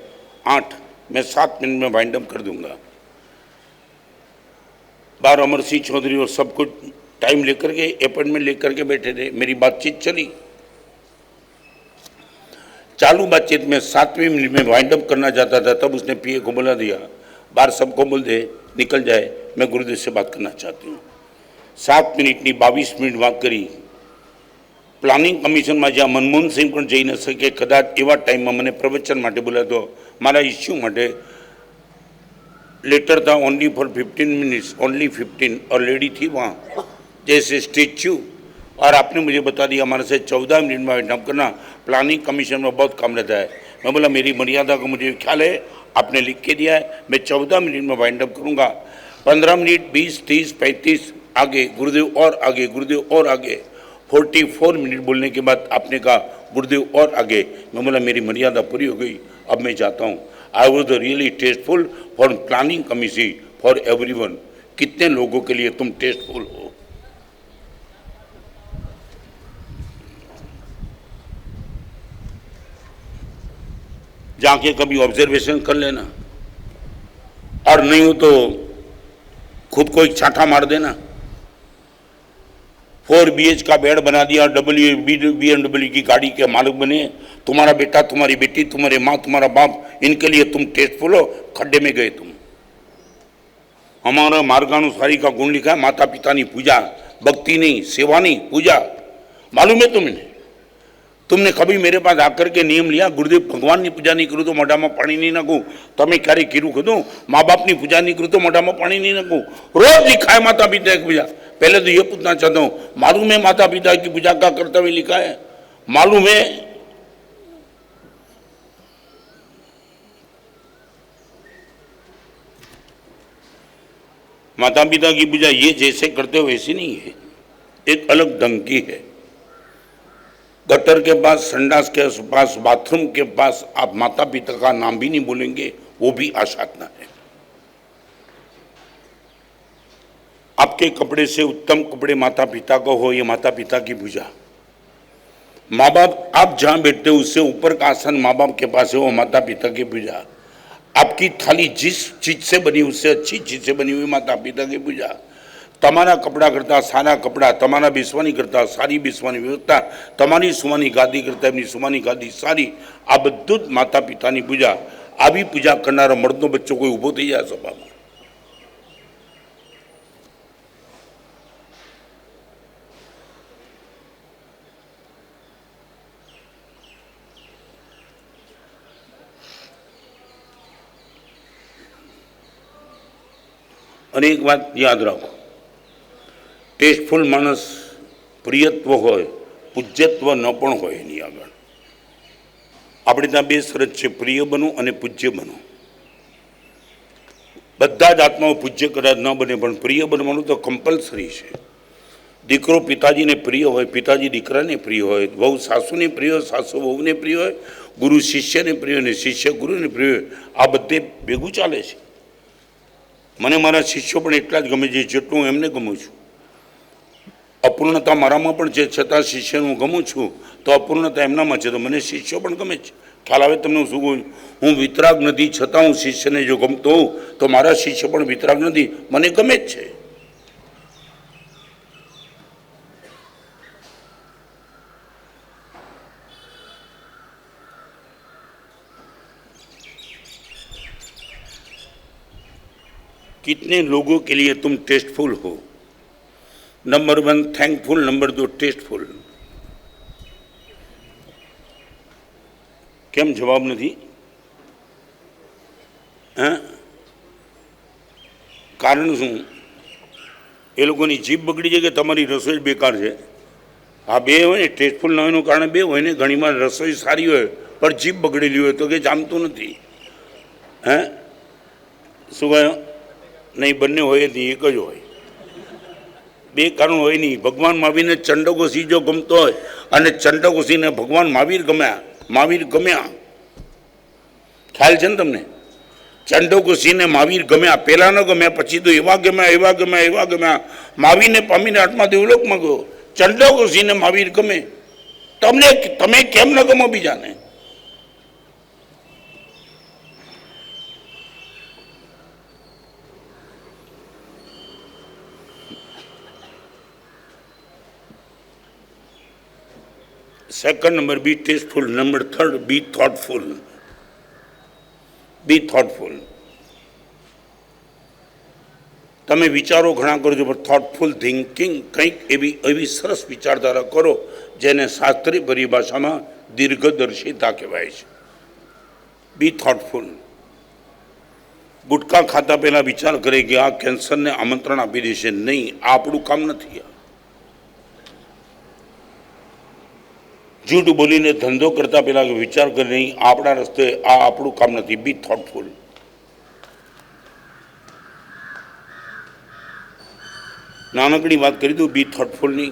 8। मैं 7 मिनट में वाइंड अप कर दूंगा। बार अमर सिंह चौधरी और सब कुछ टाइम लेकर के अपॉइंटमेंट लेकर के बैठे थे, मेरी बातचीत चली। चालू बातचीत में 7वें मिनट में वाइंड अप करना चाहता था, तब उसने पीए को बुला दिया, बाहर सबको बोल दे निकल जाए, मैं गुरुदेव से बात करना चाहती हूँ। 7 मिनट नहीं 22 मिनट बात करी। प्लानिंग कमिशन में જ્યાં મનમોહન સિંહ પણ જઈ ન શકે, કદાચ એવા ટાઈમમાં મને પ્રવચન માટે બોલાતો, મારા ઇસ્યુ માટે लेटर था ओनली फॉर 15 मिनट्स, ओनली 15, और लेडी थी वहाँ जैसे स्टेच्यू, और आपने मुझे बता दिया हमारे से 14 मिनट में वाइंड अप करना। प्लानिंग कमीशन में बहुत काम रहता है। मैं बोला मेरी मर्यादा का मुझे ख्याल है, आपने लिख के दिया है, मैं 14 मिनट में वाइंड अप करूँगा। 15 मिनट 20, 30, 35 आगे गुरुदेव और आगे, गुरुदेव और आगे। 44 मिनट बोलने के बाद आपने कहा गुरुदेव और आगे। मैं बोला मेरी मर्यादा पूरी हो गई, अब मैं जाता हूँ। आई was the really tasteful for planning committee for everyone. कितने लोगों के लिए तुम टेस्टफुल हो? जाके कभी ऑब्जर्वेशन कर लेना, और नहीं हो तो खुद को एक छाठा मार देना। 4 BH का बेड बना दिया, BMW की गाड़ी के मालिक बने। तुम्हारा बेटा, तुम्हारी बेटी, तुम्हारे माँ, तुम्हारा बाप, इनके लिए तुम टेस्टफुल हो, खड्डे में गए तुम। हमारा मार्गानुसारी का गुण लिखा है, माता पिता की पूजा, भक्ति नहीं, सेवा नहीं, पूजा। मालूम है तुमने कभी मेरे पास आकर के नियम लिया गुरुदेव भगवान की पूजा नहीं करूँ तो मोढ़ा में पानी नहीं नाखू? तमें क्यारे कीरू कदूँ माँ बाप की पूजा नहीं करूँ तो मोढ़ा में पानी नहीं नाखू? रोज लिखा है माता पिता की पूजा। पहले तो ये पूछना चाहता हूँ, मालूम है माता पिता की पूजा का कर्तव्य लिखा है? मालूम है? माता पिता की पूजा ये जैसे करते हो वैसी नहीं है, एक अलग ढंग की है। गटर के पास, संडास के पास, बाथरूम के पास आप माता पिता का नाम भी नहीं बोलेंगे, वो भी आसाधना है। आपके कपड़े से उत्तम कपड़े माता पिता को हो, ये माता पिता की पूजा। माँ बाप आप जहाँ बैठते हो उससे ऊपर का आसन माँ बाप के पास है, वो माता पिता की पूजा। आपकी थाली जिस चीज से बनी उससे अच्छी चीज से बनी हुई माता पिता की पूजा। तमारा कपड़ा करता सारा कपड़ा, तमारा बिस्वानी करता सारी बिस्वानी व्यवस्था, तमारी सुमानी गादी करता अपनी सुमानी गादी सारी, आ बधुं ज माता पितानी पूजा। આવી પૂજા કરનારા મર્દનો બચ્ચો કોઈ ઊભો થઈ જાય સભામાં? અને એક વાત યાદ રાખો, ટેસ્ટફુલ માણસ પ્રિયત્વ હોય, પૂજ્યત્વ ન પણ હોય એની આગળ। આપણે ત્યાં બે શરત છે, પ્રિય બનો અને પૂજ્ય બનો। બધા જ આત્માઓ પૂજ્ય કદાચ ન બને પણ પ્રિય બનવાનું તો કમ્પલસરી છે। દીકરો પિતાજીને પ્રિય હોય, પિતાજી દીકરાને પ્રિય હોય, વહુ સાસુને પ્રિય હોય, સાસુ વહુને પ્રિય હોય, ગુરુ શિષ્યને પ્રિય હોય ને શિષ્ય ગુરુને પ્રિય હોય। આ બધે ભેગું ચાલે છે। મને મારા શિષ્યો પણ એટલા જ ગમે છે જેટલું હું એમને ગમું છું। અપૂર્ણતા મારામાં પણ છે, છતાં શિષ્યને હું ગમું છું તો અપૂર્ણતા એમનામાં છે, તો મને શિષ્યો પણ ગમે છે। ખ્યાલ આવે તમને? શું કહું? હું વિતરાગ નથી છતાં હું શિષ્યને જો ગમતો હોઉં તો મારા શિષ્ય પણ વિતરાગ નથી, મને ગમે જ છે। कितने लोगों के लिए तुम टेस्टफुल हो? Number 1 thankful, number 2 tasteful. केम जवाब नहीं? कारण शू? એ લોકોની જીભ બગડી છે કે તમારી રસોઈ બેકાર છે? આ બે હોય ને, ટેસ્ટફુલ ન હોવાનું કારણ બે હોય ને, ઘણીવાર રસોઈ સારી હોય પણ જીભ બગડેલી હોય તો કે જામતું નથી. શું કહ્યું? નહીં, બંને હોય જ નહીં, એક જ હોય. બે કારણ હોય નહીં. ભગવાન મહાવીરને ચંડકોશી જો ગમતો હોય અને ચંડકોશીને ભગવાન મહાવીર ગમ્યા, ખ્યાલ છે ને તમને? ચંડકોશીને મહાવીર ગમ્યા, પહેલા ન ગમ્યા, પછી તો એવા ગમ્યા. મહાવીરને પામીને આત્મા દેવલોકમાં ગયો. ચંડકોશીને મહાવીર ગમે, તમે કેમ ન ગમો બીજાને? Second number be tasteful, number 3 be thoughtful. Be thoughtful. તમે વિચારો ઘણા કરો છો પણ થોટફુલ થિંકિંગ કંઈક એવી સરસ વિચારધારા કરો જેને શાસ્ત્રીય પરિભાષામાં દીર્ઘદર્શિતા કહેવાય છે. બી થોટફુલ. ગુટકા ખાતા પહેલા વિચાર કરે કે આ કેન્સરને આમંત્રણ આપી દેશે. નહીં, આ આપણું કામ નથી. જૂઠ બોલીને ધંધો કરતા પહેલા વિચાર કરે નહીં, આપણા રસ્તે આ આપણું કામ નથી. બી થોટફુલ. નાનકડી વાત કરી દઉં બી થોટફુલની.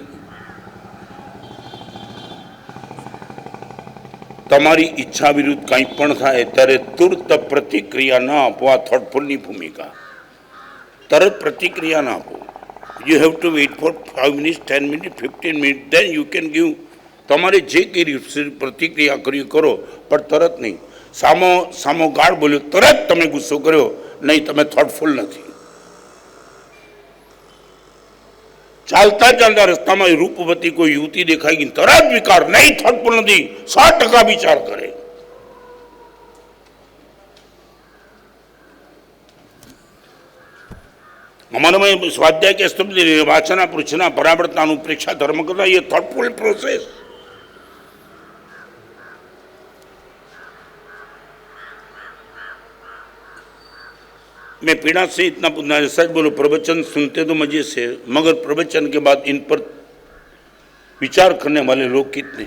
તમારી ઈચ્છા વિરુદ્ધ કંઈ પણ થાય ત્યારે તુરત પ્રતિક્રિયા ન આપો. આ થોટફુલની ભૂમિકા. તરત પ્રતિક્રિયા ના આપો. You have to weight four 5 minutes, 10 minute, 15 minute, then you can give. તમારે જે કઈ પ્રતિક્રિયા કરવી કરો, પણ તરત નહીં. સામો ગાળ બોલ્યો તરત તમે ગુસ્સો કર્યો, નહીં, તમે થોટફુલ નથી. ચાલતા રસ્તામાં રૂપવતી કોઈ યુવતી દેખાઈ ગઈ, તરત વિકાર, નહીં, થોટફુલ નથી. 100% વિચાર કરે. हमारे में स्वाध्याय के स्तंभ वाचना पृछना परावर्तन अनुप्रेक्षा धर्म करना, ये थॉटफुल प्रोसेस. मैं पीड़ा से इतना पूछना है, सच बोलो, प्रवचन सुनते तो मजे से, मगर प्रवचन के बाद इन पर विचार करने वाले लोग कितने?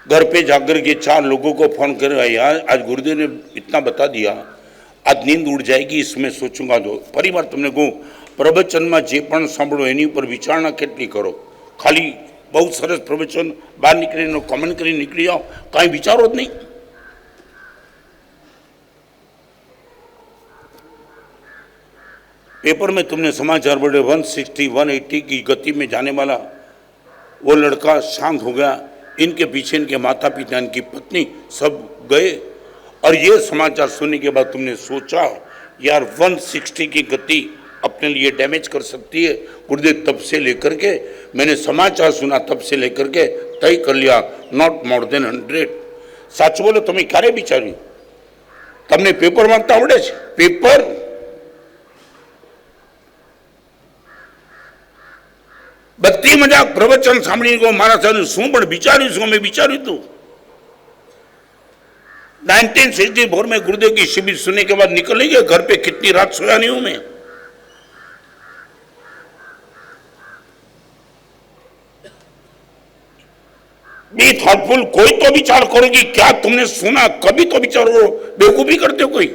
घर पे जाकर के 4 लोगों को फोन कर, यार आज गुरुदेव ने इतना बता दिया, आज नींद उड़ जाएगी, इसमें सोचूंगा. तो परिवार તમને કહું, પ્રવચનમાં જે પણ સાંભળો એની ઉપર વિચારણા કેટલી કરો. ખાલી બહુ સરસ પ્રવચન બહાર નીકળીને કોમેન્ટ કરીને નીકળી જાઓ, કાંઈ વિચારો જ નહીં. पेपर में तुमने समाचार पढ़े 160 180 की गति में जाने वाला वो लड़का शांत हो गया, इनके पीछे इनके माता पिता, इनकी पत्नी सब गए. और ये समाचार सुनने के बाद तुमने सोचा यार 160 की गति अपने लिए डैमेज कर सकती है. गुरुदेव तब से लेकर के मैंने समाचार सुना, तब से लेकर के तय कर लिया नॉट मोर देन 100. साच बोलो, તમે ક્યારે વિચાર્યું? તમને પેપર વાંચતા આવડે છે? પેપર બધી મજાક પ્રવચન સાંભળીને કહો મારા સાથે શું પણ વિચાર્યું છું, અમે વિચાર્યું હતું. 1964 में गुरुदेव की शिविर सुनने के बाद निकल गया घर पे, कितनी रात सोया नहीं हूं मैं. B thoughtful. कोई तो विचार करो कि क्या तुमने सुना, कभी तो विचारो. बेवकूफी करते हो कोई.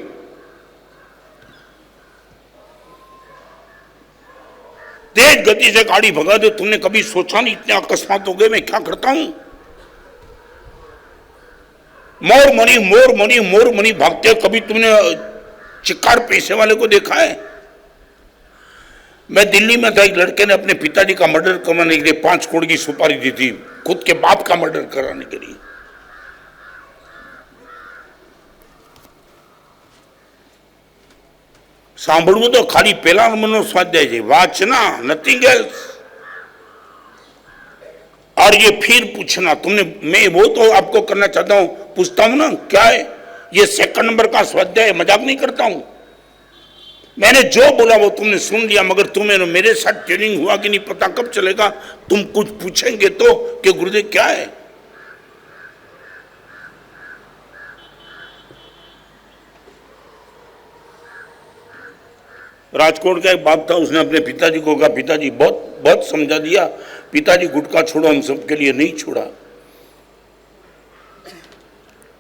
तेज गति से गाड़ी भगा दो, तुमने कभी सोचा नहीं इतने अकस्मात हो गए, मैं क्या करता हूं. मोर मनी भागते. कभी तुमने चिक्कार पैसे वाले को देखा है? मैं दिल्ली में था, एक लड़के ने अपने पिताजी का मर्डर करवाने के लिए 5 करोड़ की सुपारी दी थी, खुद के बाप का मर्डर कराने के लिए. સાંભળવું તો ખાલી પહેલા નંબરનો સ્વાધ્યાય છે, વાંચના, નથિંગ એલ્સ. और ये फिर पूछना तुमने, मैं वो तो आपको करना चाहता हूं, पूछता हूं ना क्या है ये. 2nd नंबर का स्वाध्याय, मजाक नहीं करता हूं. मैंने जो बोला वो तुमने सुन लिया, मगर तुम्हें मेरे साथ ट्रेनिंग हुआ कि नहीं पता कब चलेगा। तुम कुछ पूछेंगे तो कि गुरुदेव क्या है। राजकोट का एक बाप था, उसने अपने पिताजी को कहा, पिताजी बहुत बहुत समझा दिया, पिताजी गुटखा छोड़ो, हम सबके लिए नहीं छोड़ा।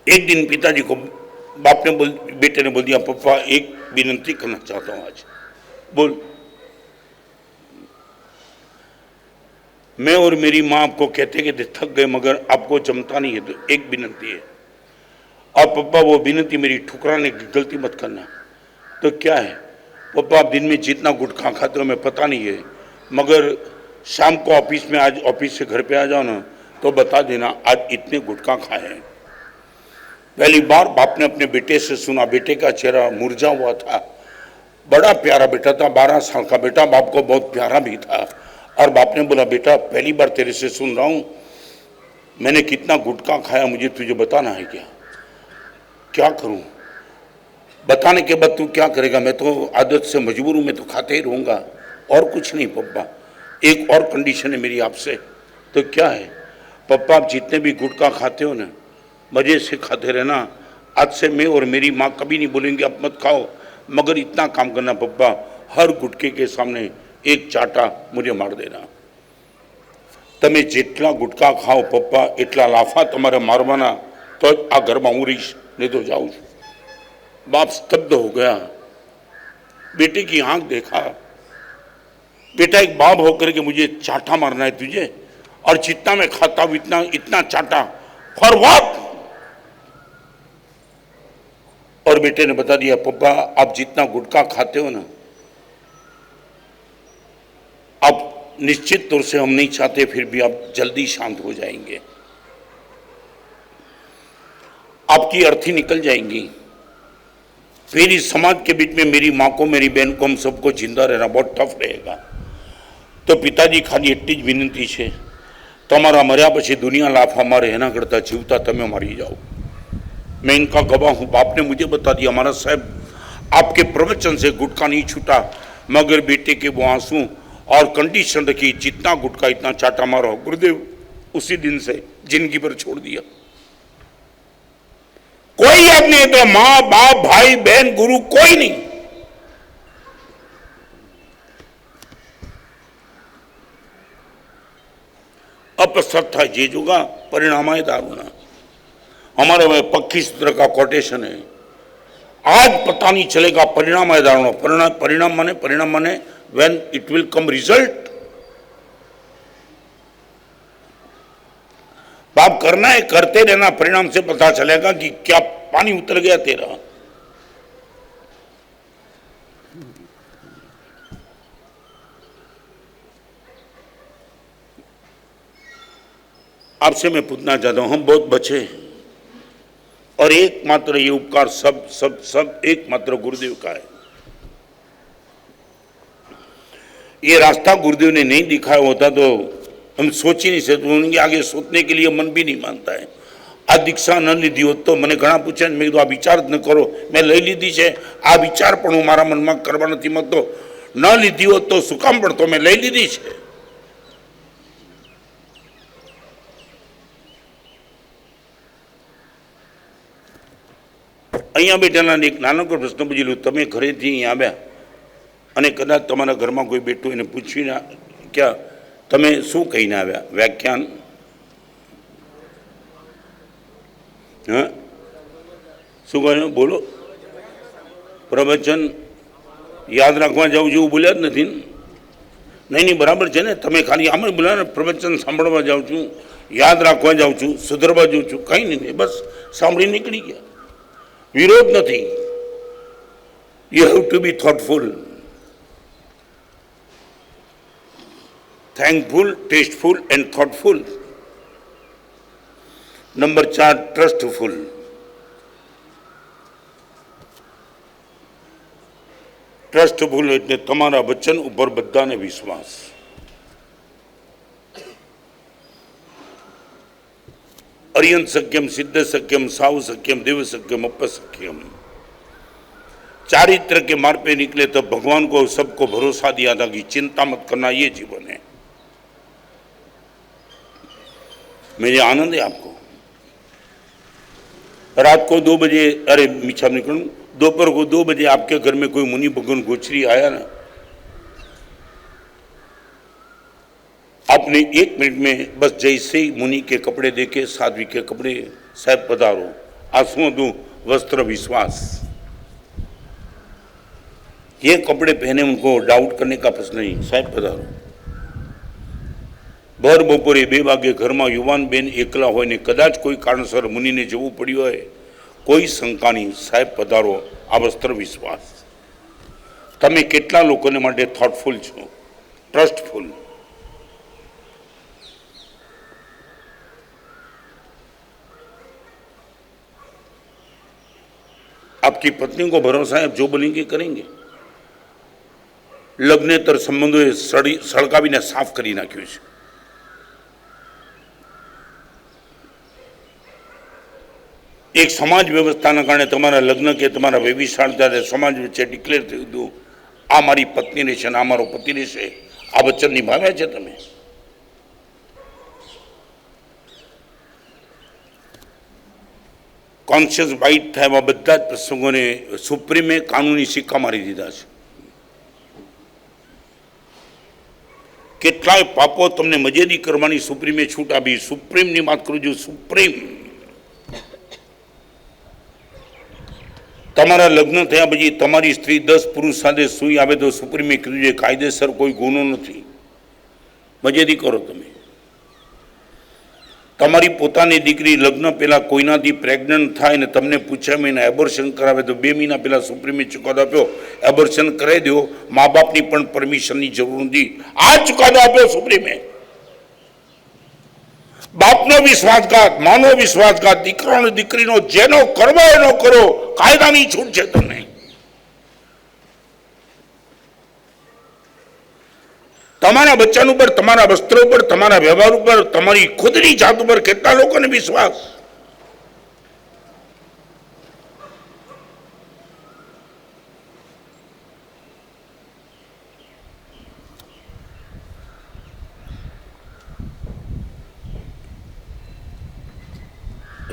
एक दिन पिताजी को बाप ने बेटे ने बोल दिया, पापा एक विनती करना चाहता हूं आज। बोल। मैं और मेरी माँ आपको कहते कहते थक गए, मगर आपको जमता नहीं है, तो एक विनती है। और पापा वो विनती मेरी ठुकराने की गलती मत करना। तो क्या है पापा, आप दिन में जितना गुटखा खाते हो मैं पता नहीं है, मगर शाम को ऑफिस में, आज ऑफिस से घर पे आ जाओ ना, तो बता देना आज इतने गुटखा खाए हैं। पहली बार बाप ने अपने बेटे से सुना। बेटे का चेहरा मुरझा हुआ था। बड़ा प्यारा बेटा था, 12 साल का बेटा, बाप को बहुत प्यारा भी था। और बाप ने बोला, बेटा पहली बार तेरे से सुन रहा हूं, मैंने कितना गुटखा खाया, मुझे तुझे बताना है क्या? क्या करूं? बताने के बाद तू क्या करेगा? मैं तो आदत से मजबूर हूं, मैं तो खाते ही रहूंगा, और कुछ नहीं पप्पा। एक और कंडीशन है मेरी आपसे। तो क्या है? पप्पा आप जितने भी गुटखा खाते हो ना, मजे से खाते रहना। आज से मैं और मेरी माँ कभी नहीं बोलेंगे आप मत खाओ, मगर इतना काम करना पप्पा, हर गुटके के सामने एक चाटा मुझे मार देना। તમે જેટલા ગુટકા ખાઓ પપ્પા એટલા લાફા તમારે મારવાના, તો જ આ ઘરમાં હું રહીશ, નહીં તો જાઉં છું। बाप स्तब्ध हो गया। बेटे की आंख देखा। बेटा एक बाप होकर के मुझे चाटा मारना है तुझे, और जितना मैं खाता हूं इतना इतना चाटा, फॉर व्हाट? और बेटे ने बता दिया, पप्पा आप जितना गुटखा खाते हो ना, आप निश्चित तौर से हम नहीं चाहते, फिर भी आप जल्दी शांत हो जाएंगे, आपकी अर्थी निकल जाएंगी, फिर इस समाज के बीच में मेरी माँ को, मेरी बहन को, हम सबको जिंदा रहना बहुत टफ रहेगा। तो पिताजी खाली एटली ज विनंती है, तमारा मर्या पछी दुनिया लाफा मारे एना करता जीवता तमे मरी जाओ। मैं इनका गवाह हूँ। बाप ने मुझे बता दिया, महाराज साहब आपके प्रवचन से गुटखा नहीं छूटा, मगर बेटे के वो आंसू और कंडीशन रखी, जितना गुटखा इतना चाटा मारो। गुरुदेव उसी दिन से जिंदगी पर छोड़ दिया। कोई याद नहीं, तो माँ बाप भाई बहन गुरु कोई नहीं। अपसत्था जे जुगा परिणामाय दारुणा, हमारे में पक्की सूत्र का कोटेशन है। आज पता नहीं चलेगा परिणाम है दारुणा। परिणाम माने when it will come result. बाप करना है, करते रहना, परिणाम से पता चलेगा कि क्या पानी उतर गया तेरा। आपसे मैं पूछना चाहता हूं, हम बहुत बचे, और एकमात्र ये उपकार सब सब सब एकमात्र गुरुदेव का है। ये रास्ता गुरुदेव ने नहीं दिखाया होता तो हम सोच ही नहीं सकते, उनके आगे सोचने के लिए मन भी नहीं मानता है। आ दीक्षा न लीधी होत तो मैंने घना पूछा, मैं कीधुं आ विचार ज न करो, मैं लई लीधी है, आ विचार पण हूँ मारा मन में करवा नथी मांगतो। न लीधी होत तो शुं काम पड़तो, मैं लई लीधी है। अहींया बेठाना एक नानकड़ो प्रश्न पूछी लूं, तमे घरेथी अहीं आव्या अने कदाच तमारा घरमां कोई बेठुं एने पूछीने क्या तमे शुं कहीने आव्या? व्याख्यान हाँ शुं कह્યું? बोलो। प्रवचन याद राखवा जाऊँ छुं बोल्या ज नथी। नहीं बराबर है ने, तमे खाली आम ज बोल्या ने, प्रवचन सांभळवा जाऊँ छुं, याद राखवा जाऊँ छुं, सुधरवा जाऊँ छुं, कहीं नहीं, बस सांभळी निकली गया। विरोध नहीं। You have to be thoughtful, thankful, tasteful and thoughtful. Number 4 trustful. Trustful एटले तमारा वचन उपर बधाने विश्वास। अरियंत सक्यम, सिद्ध सक्यम, साव सक्यम, देव सक्यम, अप सक्यम। चारित्र के मार्ग पे निकले तो भगवान को सबको भरोसा दिया था कि चिंता मत करना, ये जीवन है। मेरे आनंद है आपको। रात को 2 बजे, अरे मीठा निकलूं, दोपहर को 2 बजे आपके घर में कोई मुनि भगवान गोचरी आया ना, आपने 1 मिनट में बस जैसे ही मुनि के कपड़े देखे, साध्वी के कपड़े, साहब पधारो, आंसुओं दूं वस्त्र विश्वास, ये कपड़े पहने उनको डाउट करने का प्रश्न नहीं, साहब पधारो। भर बपोरे 2 वागे घर में युवान बेन एकला होय ने कदाच कोई कारणसर मुनि ने जवू पड़्યું હોય, कोई शंका नहीं, साहेब पधारो, आ वस्त्र विश्वास। તમે કેટલા લોકોને માટે થોટફુલ છો, ટ્રસ્ટફુલ। आपकी पत्नी को भरोसा है, जो बोलेंगे करेंगे। लग्नेतर संबंधोए सळगावीने साफ કરી નાખ્યું છે। एक समाज व्यवस्था कारण तमारा लग्न के तमारा व्यभिचार समाज वच्चे डिक्लेर थयुं हतुं, आ मारी पत्नी रहेशे ने आ मारो पति रहेशे, आ वचन निभाव्या छे तमे। कॉन्शियस बाइट थाय एवा बधा ज प्रसंगोने सुप्रीमे कानूनी सिक्का मारी दीधा छे। કેટલાય પાપો તમને મજેદી કરવાની સુપ્રીમે છૂટ આપી। સુપ્રીમની વાત કરું છું, સુપ્રીમ। તમારા લગ્ન થયા પછી તમારી સ્ત્રી 10 પુરુષ સાથે સૂઈ આવે તો સુપ્રીમે કીધું છે કાયદેસર કોઈ ગુનો નથી, મજેદી કરો તમે। તમારી પોતાની દીકરી લગ્ન પહેલા કોઈનાથી પ્રેગ્નન્ટ થાય ને તમને પૂછ્યા મહિના એબોર્શન કરાવે તો 2 મહિના પહેલા સુપ્રીમે ચુકાદો આપ્યો, એબોર્શન કરાવી દો, મા બાપની પણ પરમિશનની જરૂર નથી, આ ચુકાદો આપ્યો સુપ્રીમે। બાપનો વિશ્વાસઘાત, માનો વિશ્વાસઘાત, દીકરાનો દીકરીનો જેનો કરવો એનો કરો, કાયદાની છૂટ છે તમને। તમારા બચ્ચા ઉપર, તમારા વસ્ત્રો ઉપર, તમારા વ્યવહાર ઉપર, તમારી ખુદની જાત ઉપર કેટલા લોકોને વિશ્વાસ?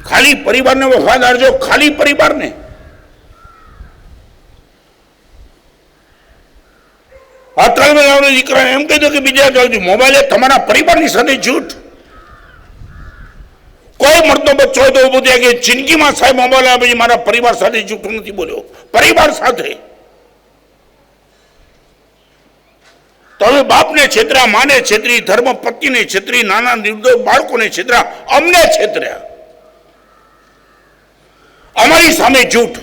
ખાલી પરિવારને વફાદાર જો, ખાલી પરિવારને। દીકરા એમ કહી દો કે બીજા મોબાઈલે તમારા પરિવારની સાથે જૂઠ। કોઈ મળતો બચ્ચો હોય તો ઉભો થયા કે જિંદગીમાં સાહેબ મોબાઈલ આવે પછી મારા પરિવાર સાથે જૂઠું નથી બોલ્યો, પરિવાર સાથે। તો હવે બાપને છેતર્યા, માને છેતરી, ધર્મ પત્નીને છેતરી, નાના નિર્દોષ બાળકોને છેતર્યા, અમને છેતર્યા, અમારી સામે જૂઠ।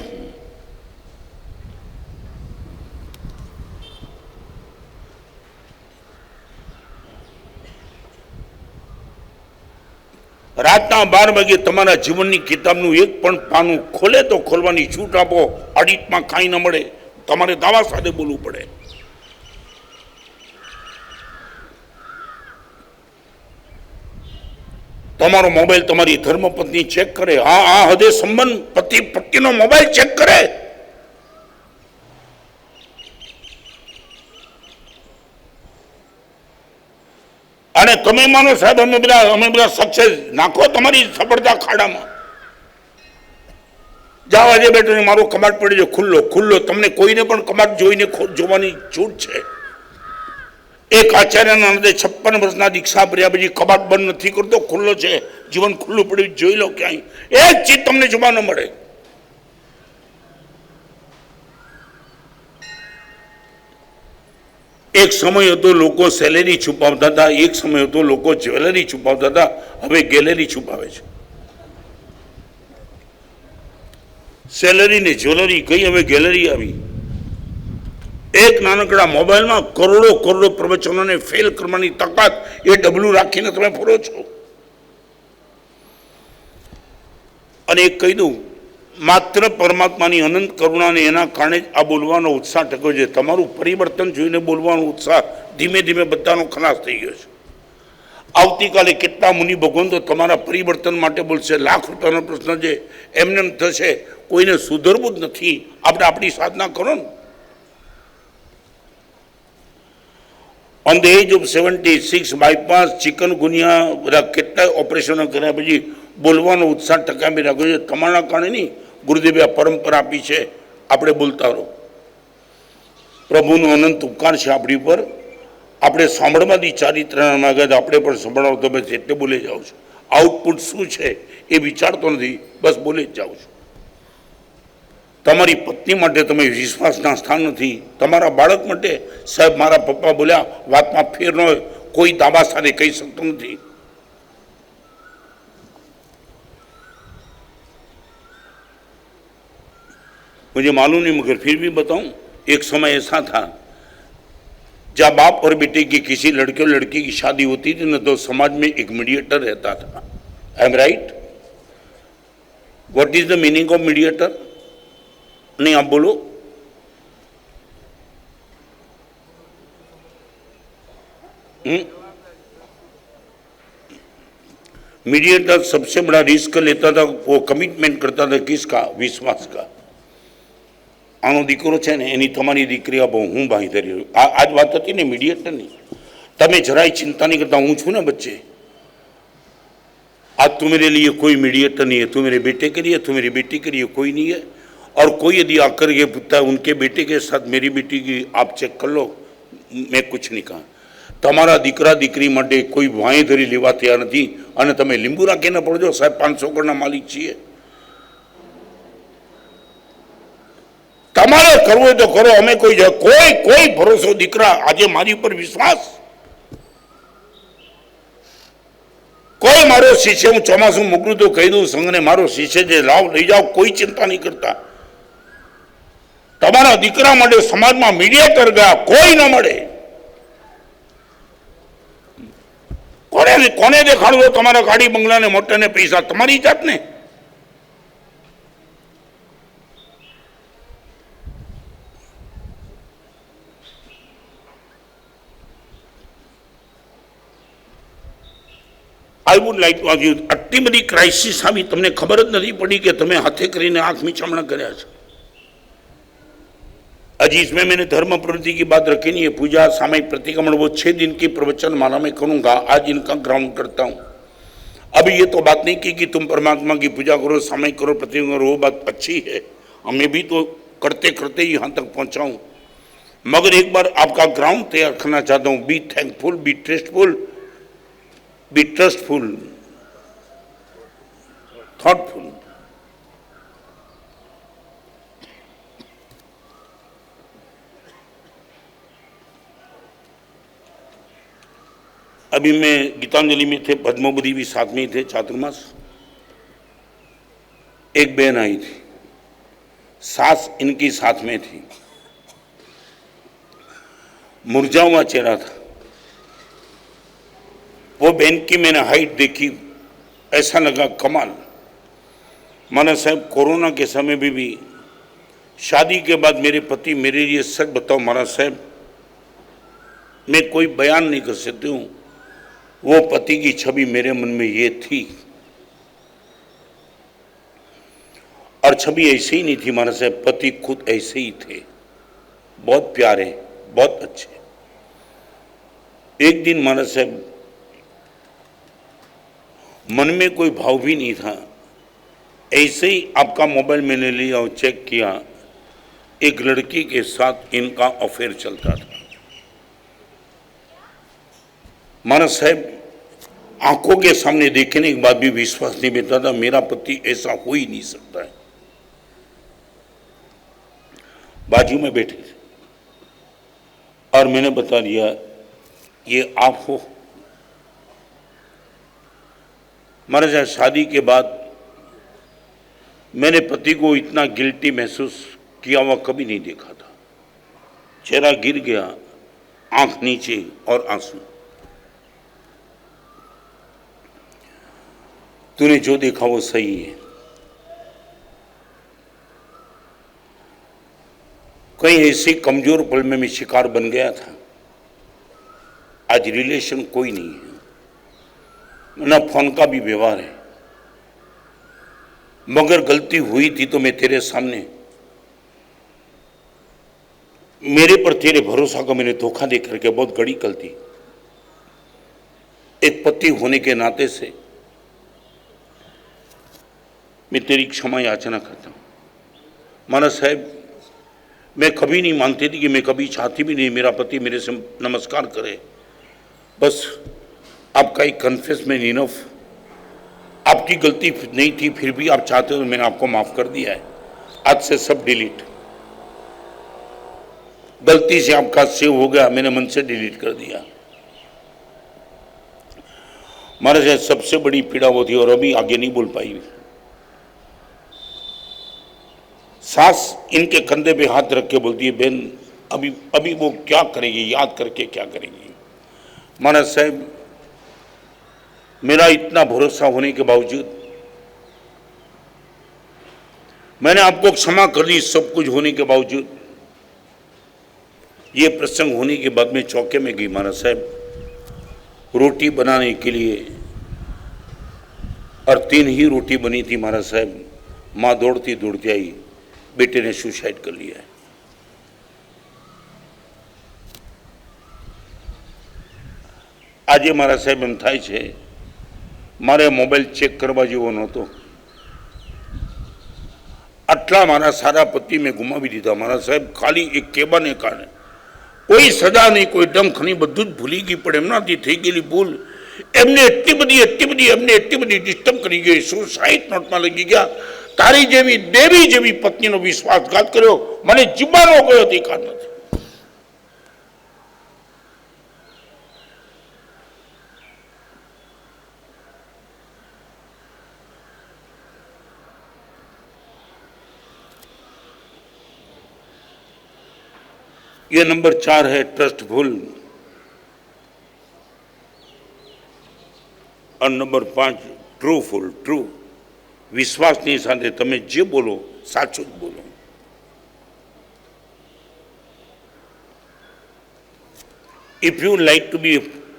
રાતના 12 વાગે તમારા જીવનની કિતાબનું એક પણ પાનું ખોલે તો ખોલવાની છૂટ આપો, ઓડિટમાં કાંઈ ન મળે, તમારે દાવા સાથે બોલવું પડે। તમારો મોબાઈલ તમારી ધર્મપત્ની ચેક કરે, હા આ હદે સંબંધ પતિ પત્નીનો મોબાઈલ ચેક કરે। અને તમે માનો સાહેબ અમે બધા સક્સેસ, નાખો તમારી સફળતા ખાડામાં। જાવા જે બેઠો મારો કબાટ પડી જાય ખુલ્લો ખુલ્લો, તમને કોઈને પણ કબાટ જોઈને જોવાની છૂટ છે। એક આચાર્યના નંદે 56 વર્ષના દીક્ષા ભર્યા પછી કબાટ બંધ નથી કરતો, ખુલ્લો છે, જીવન ખુલ્લું પડ્યું, જોઈ લો ક્યાંય, એક ચીજ તમને જોવા ન મળે। एक समय तो लोग सेलेरी छुपावता था, एक समय तो लोग ज्वेलरी छुपावता था, हवे गैलरी छुपावे छे। सेलरी ने ज्वेलरी कई हवे गैलरी आवी। एक नानकड़ा मोबाइल में करोड़ों करोड़ों प्रवचनों ने फेल करवानी ताकत ये डबलू राखीने तमे फरो छो। अने एक कही दूं, मात्र परमात्मानी अनंत करुणा ने एना कारणे आ बोलवानो उत्साह टक्यो छे। तमारुं परिवर्तन जोईने बोलवानो उत्साह धीमे धीमे बधानो खलास थई गयो छे। આવતીકાલે કેટલા મુનિ ભગવંતો તમારા પરિવર્તન માટે બોલશે. લાખ રૂપિયાનો પ્રશ્ન છે, એમને એમ થશે કોઈને સુધરવું જ નથી. આપણે આપણી સાધના કરો ને. On the edge of 76 bypass, chikungunya, બધા કેટલાય ઓપરેશનો કર્યા પછી બોલવાનો ઉત્સાહ ટકાવી રાખ્યો છે. તમારા કારણે નહીં, ગુરુદેવે આ પરંપરા આપી છે. આપણે બોલતા રહો. પ્રભુનો અનંત ઉપકાર છે આપણી પર. આપણે સાંભળવાથી ચારિત્રના માગે આપણે પણ સાંભળાવો તો બસ એટલે બોલે જાઉં છું. આઉટપુટ શું છે એ વિચારતો નથી, બસ બોલે જ જાઉં છું. તમારી પત્ની માટે તમે વિશ્વાસના સ્થાન નથી. તમારા બાળક માટે સાહેબ મારા પપ્પા બોલ્યા, વાતમાં ફેર ન હોય, કોઈ દાવા સાથે કહી શકતો નથી. मुझे मालूम नहीं मगर फिर भी बताऊं, एक समय ऐसा था जब बाप और बेटे की किसी लड़के और लड़की की शादी होती थी ना, तो समाज में एक मीडिएटर रहता था. I am right? What is the meaning of mediator? नहीं, आप बोलो. मीडिएटर सबसे बड़ा रिस्क लेता था. वो कमिटमेंट करता था किसका? विश्वास का. આનો દીકરો છે ને, એની તમારી દીકરી આપો, હું બાંધરી. આજ વાત હતી ને મીડિયેટરની. તમે જરાય ચિંતા नहीं करता, હું છું ને बच्चे. आज तू मेरे लिए कोई मीडिएटर नहीं है. तू मेरे बेटे के लिए, तू मेरी बेटी के लिए कोई नहीं है. और कोई यदि आकर ये पूछता है उनके बेटे के साथ मेरी बेटी की, आप चेक कर लो, मैं कुछ नहीं कहा. તમારા દીકરા દીકરી માટે કોઈ વાંયધરી લેવા તૈયાર નથી. અને તમે લીંબુ રાખીને પડજો, સાહેબ 500 કરોડના માલિક છીએ. તમારે કરવું હોય તો કરો, અમે કોઈ કોઈ કોઈ ભરોસો દીકરા. આજે મારી ઉપર વિશ્વાસ. કોઈ મારો શિષ્ય, હું ચોમાસું મોકલું તો કહી દઉં સંઘને, મારો શિષ્ય જે લાવ લઈ જાઓ, કોઈ ચિંતા નહીં કરતા. તમારા દીકરા માટે સમાજમાં મીડિયેટર ગયા, કોઈ ન મળે. કોને દેખાડવો તમારા ગાડી બંગલા ને મોટા ને પૈસા? તમારી જાતને. I would like to ask you, આટલી બધી ક્રાઇસિસ આવી, તમને ખબર જ નથી પડી કે તમે હાથે કરીને આંખ મીચામણા કર્યા છે. अजी इसमें मैंने धर्म प्रवृत्ति की बात रखी नहीं है. पूजा सामयिक प्रतिक्रमण वो 6 दिन की प्रवचन माला में करूंगा. आज इनका ग्राउंड करता हूं. अभी ये तो बात नहीं की कि तुम परमात्मा की पूजा करो, सामयिक करो, प्रतिक्रमण करो, वो बात अच्छी है. हमें भी तो करते करते ही यहाँ तक पहुँचा हूँ. मगर एक बार आपका ग्राउंड तैयार करना चाहता हूँ. Be thankful, be trustful, be trustful, thoughtful. अभी मैं गीतांजलि में थे, पद्मोबधी भी साथ में ही थे, चातुर्मास. एक बहन आई थी, सास इनकी साथ में थी. मुरझा हुआ चेहरा था. वो बहन की मैंने हाइट देखी, ऐसा लगा कमाल. माना साहब, कोरोना के समय में भी शादी के बाद मेरे पति मेरे लिए, सच बताओ माना साहब, मैं कोई बयान नहीं कर सकती हूँ. वो पति की छवि मेरे मन में ये थी. और छवि ऐसे ही नहीं थी माना साहब, पति खुद ऐसे ही थे. बहुत प्यारे, बहुत अच्छे. एक दिन माना साहब, मन में कोई भाव भी नहीं था. ऐसे ही आपका मोबाइल मैंने लिया और चेक किया, एक लड़की के साथ इनका अफेयर चलता था. माना साहब, आंखों के सामने देखने के बाद भी विश्वास नहीं बैठता था. मेरा पति ऐसा हो ही नहीं सकता है. बाजू में बैठे थे और मैंने बता दिया, ये आप हो. महाराज, शादी के बाद मैंने पति को इतना गिल्टी महसूस किया हुआ कभी नहीं देखा था. चेहरा गिर गया, आंख नीचे और आंसू. तूने जो देखा वो सही है. कहीं ऐसे कमजोर पल में मैं शिकार बन गया था. आज रिलेशन कोई नहीं है. न फोन का भी व्यवहार है, मगर गलती हुई थी तो मैं तेरे सामने, मेरे पर तेरे भरोसा को मैंने धोखा दे करके बहुत बड़ी गलती, एक पति होने के नाते से मैं तेरी क्षमा याचना करता हूं। महाराज साहब, मैं कभी नहीं मानती थी कि मैं कभी चाहती भी नहीं मेरा पति मेरे से नमस्कार करे, बस आपका एक कन्फेसमेंट इनफ, आपकी गलती नहीं थी फिर भी आप चाहते हो तो मैंने आपको माफ कर दिया है। आज से सब डिलीट, गलती से आपका सेव हो गया, मैंने मन से डिलीट कर दिया। महाराज सबसे बड़ी पीड़ा वो थी और अभी आगे नहीं बोल पाई। सास इनके कंधे पे हाथ रख के बोलती है, बहन अभी अभी वो क्या करेगी, याद करके क्या करेगी। महाराज साहब, मेरा इतना भरोसा होने के बावजूद मैंने आपको क्षमा कर दी, सब कुछ होने के बावजूद ये प्रसंग होने के बाद में चौके में गई। महाराज साहब, रोटी बनाने के लिए और 3 ही रोटी बनी थी। महाराज साहब, माँ दौड़ती दौड़ती आई, बेटे ने सुसाइड कर लिया है। આજે મારા સાહેબ એમ થાય છે મારે મોબાઈલ ચેક કરવા જેવો નહોતો, આટલા મારા સારા પતિ મેં ગુમાવી દીધા। મારા સાહેબ ખાલી એક કેબાને કારણે, કોઈ સજા નહીં, કોઈ ડંખ નહીં, બધું જ ભૂલી ગઈ, પણ એમનાથી થઈ ગયેલી ભૂલ એમને એટલી બધી ડિસ્ટર્બ કરી ગઈ, સુસાઇડ નોટમાં લગી ગયા। તારી જેવી દેવી જેવી પત્નીનો વિશ્વાસઘાત કર્યો, મને જીવવાનો કોઈ અધિકાર નથી। ये नंबर 4 है ट्रस्टफुल, और नंबर 5 ट्रूफुल। ट्रू विश्वासनी साथे तमे जे बोलो साचुं ज बोलो। If you like to be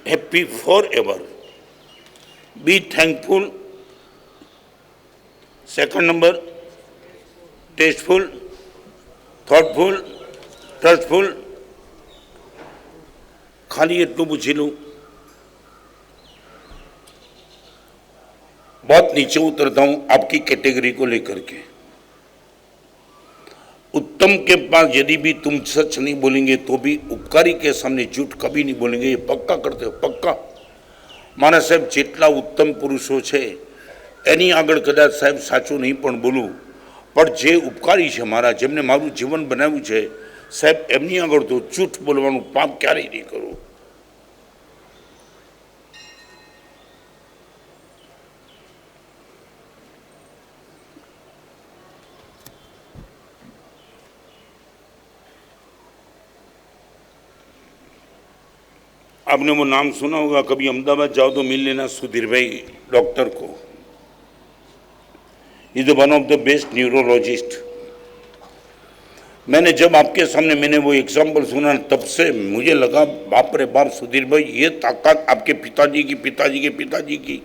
happy forever, be thankful. Second number tasteful, thoughtful, trustful. खाली एटलू पूछी लूँ, बहुत नीचे उतरता हूं आपकी कैटेगरी को लेकर के। उत्तम के पास यदि भी तुम सच नहीं बोलेंगे तो भी उपकारी के सामने झूठ कभी नहीं बोलेंगे, ये पक्का करते हो? पक्का। मारा साहेब, जेटला उत्तम पुरुषो छे एनी आगळ कदाच साहेब साचुं नहीं पण बोलूं, पण जे उपकारी छे मारा, जेमने मारू जीवन बनाव्युं छे साहेब, एमनी आगळ तो झूठ बोलवानुं पाप क्यारेय नहीं करो। आपने वो नाम सुना होगा, कभी अहमदाबाद जाओ तो मिल लेना सुधीर भाई डॉक्टर को। Is one of the best neurologist. मैंने जब आपके सामने मैंने वो एग्जाम्पल सुना, तब से मुझे लगा बाप रे बाप, सुधीर भाई ये ताकत आपके पिताजी की, पिताजी के पिताजी की।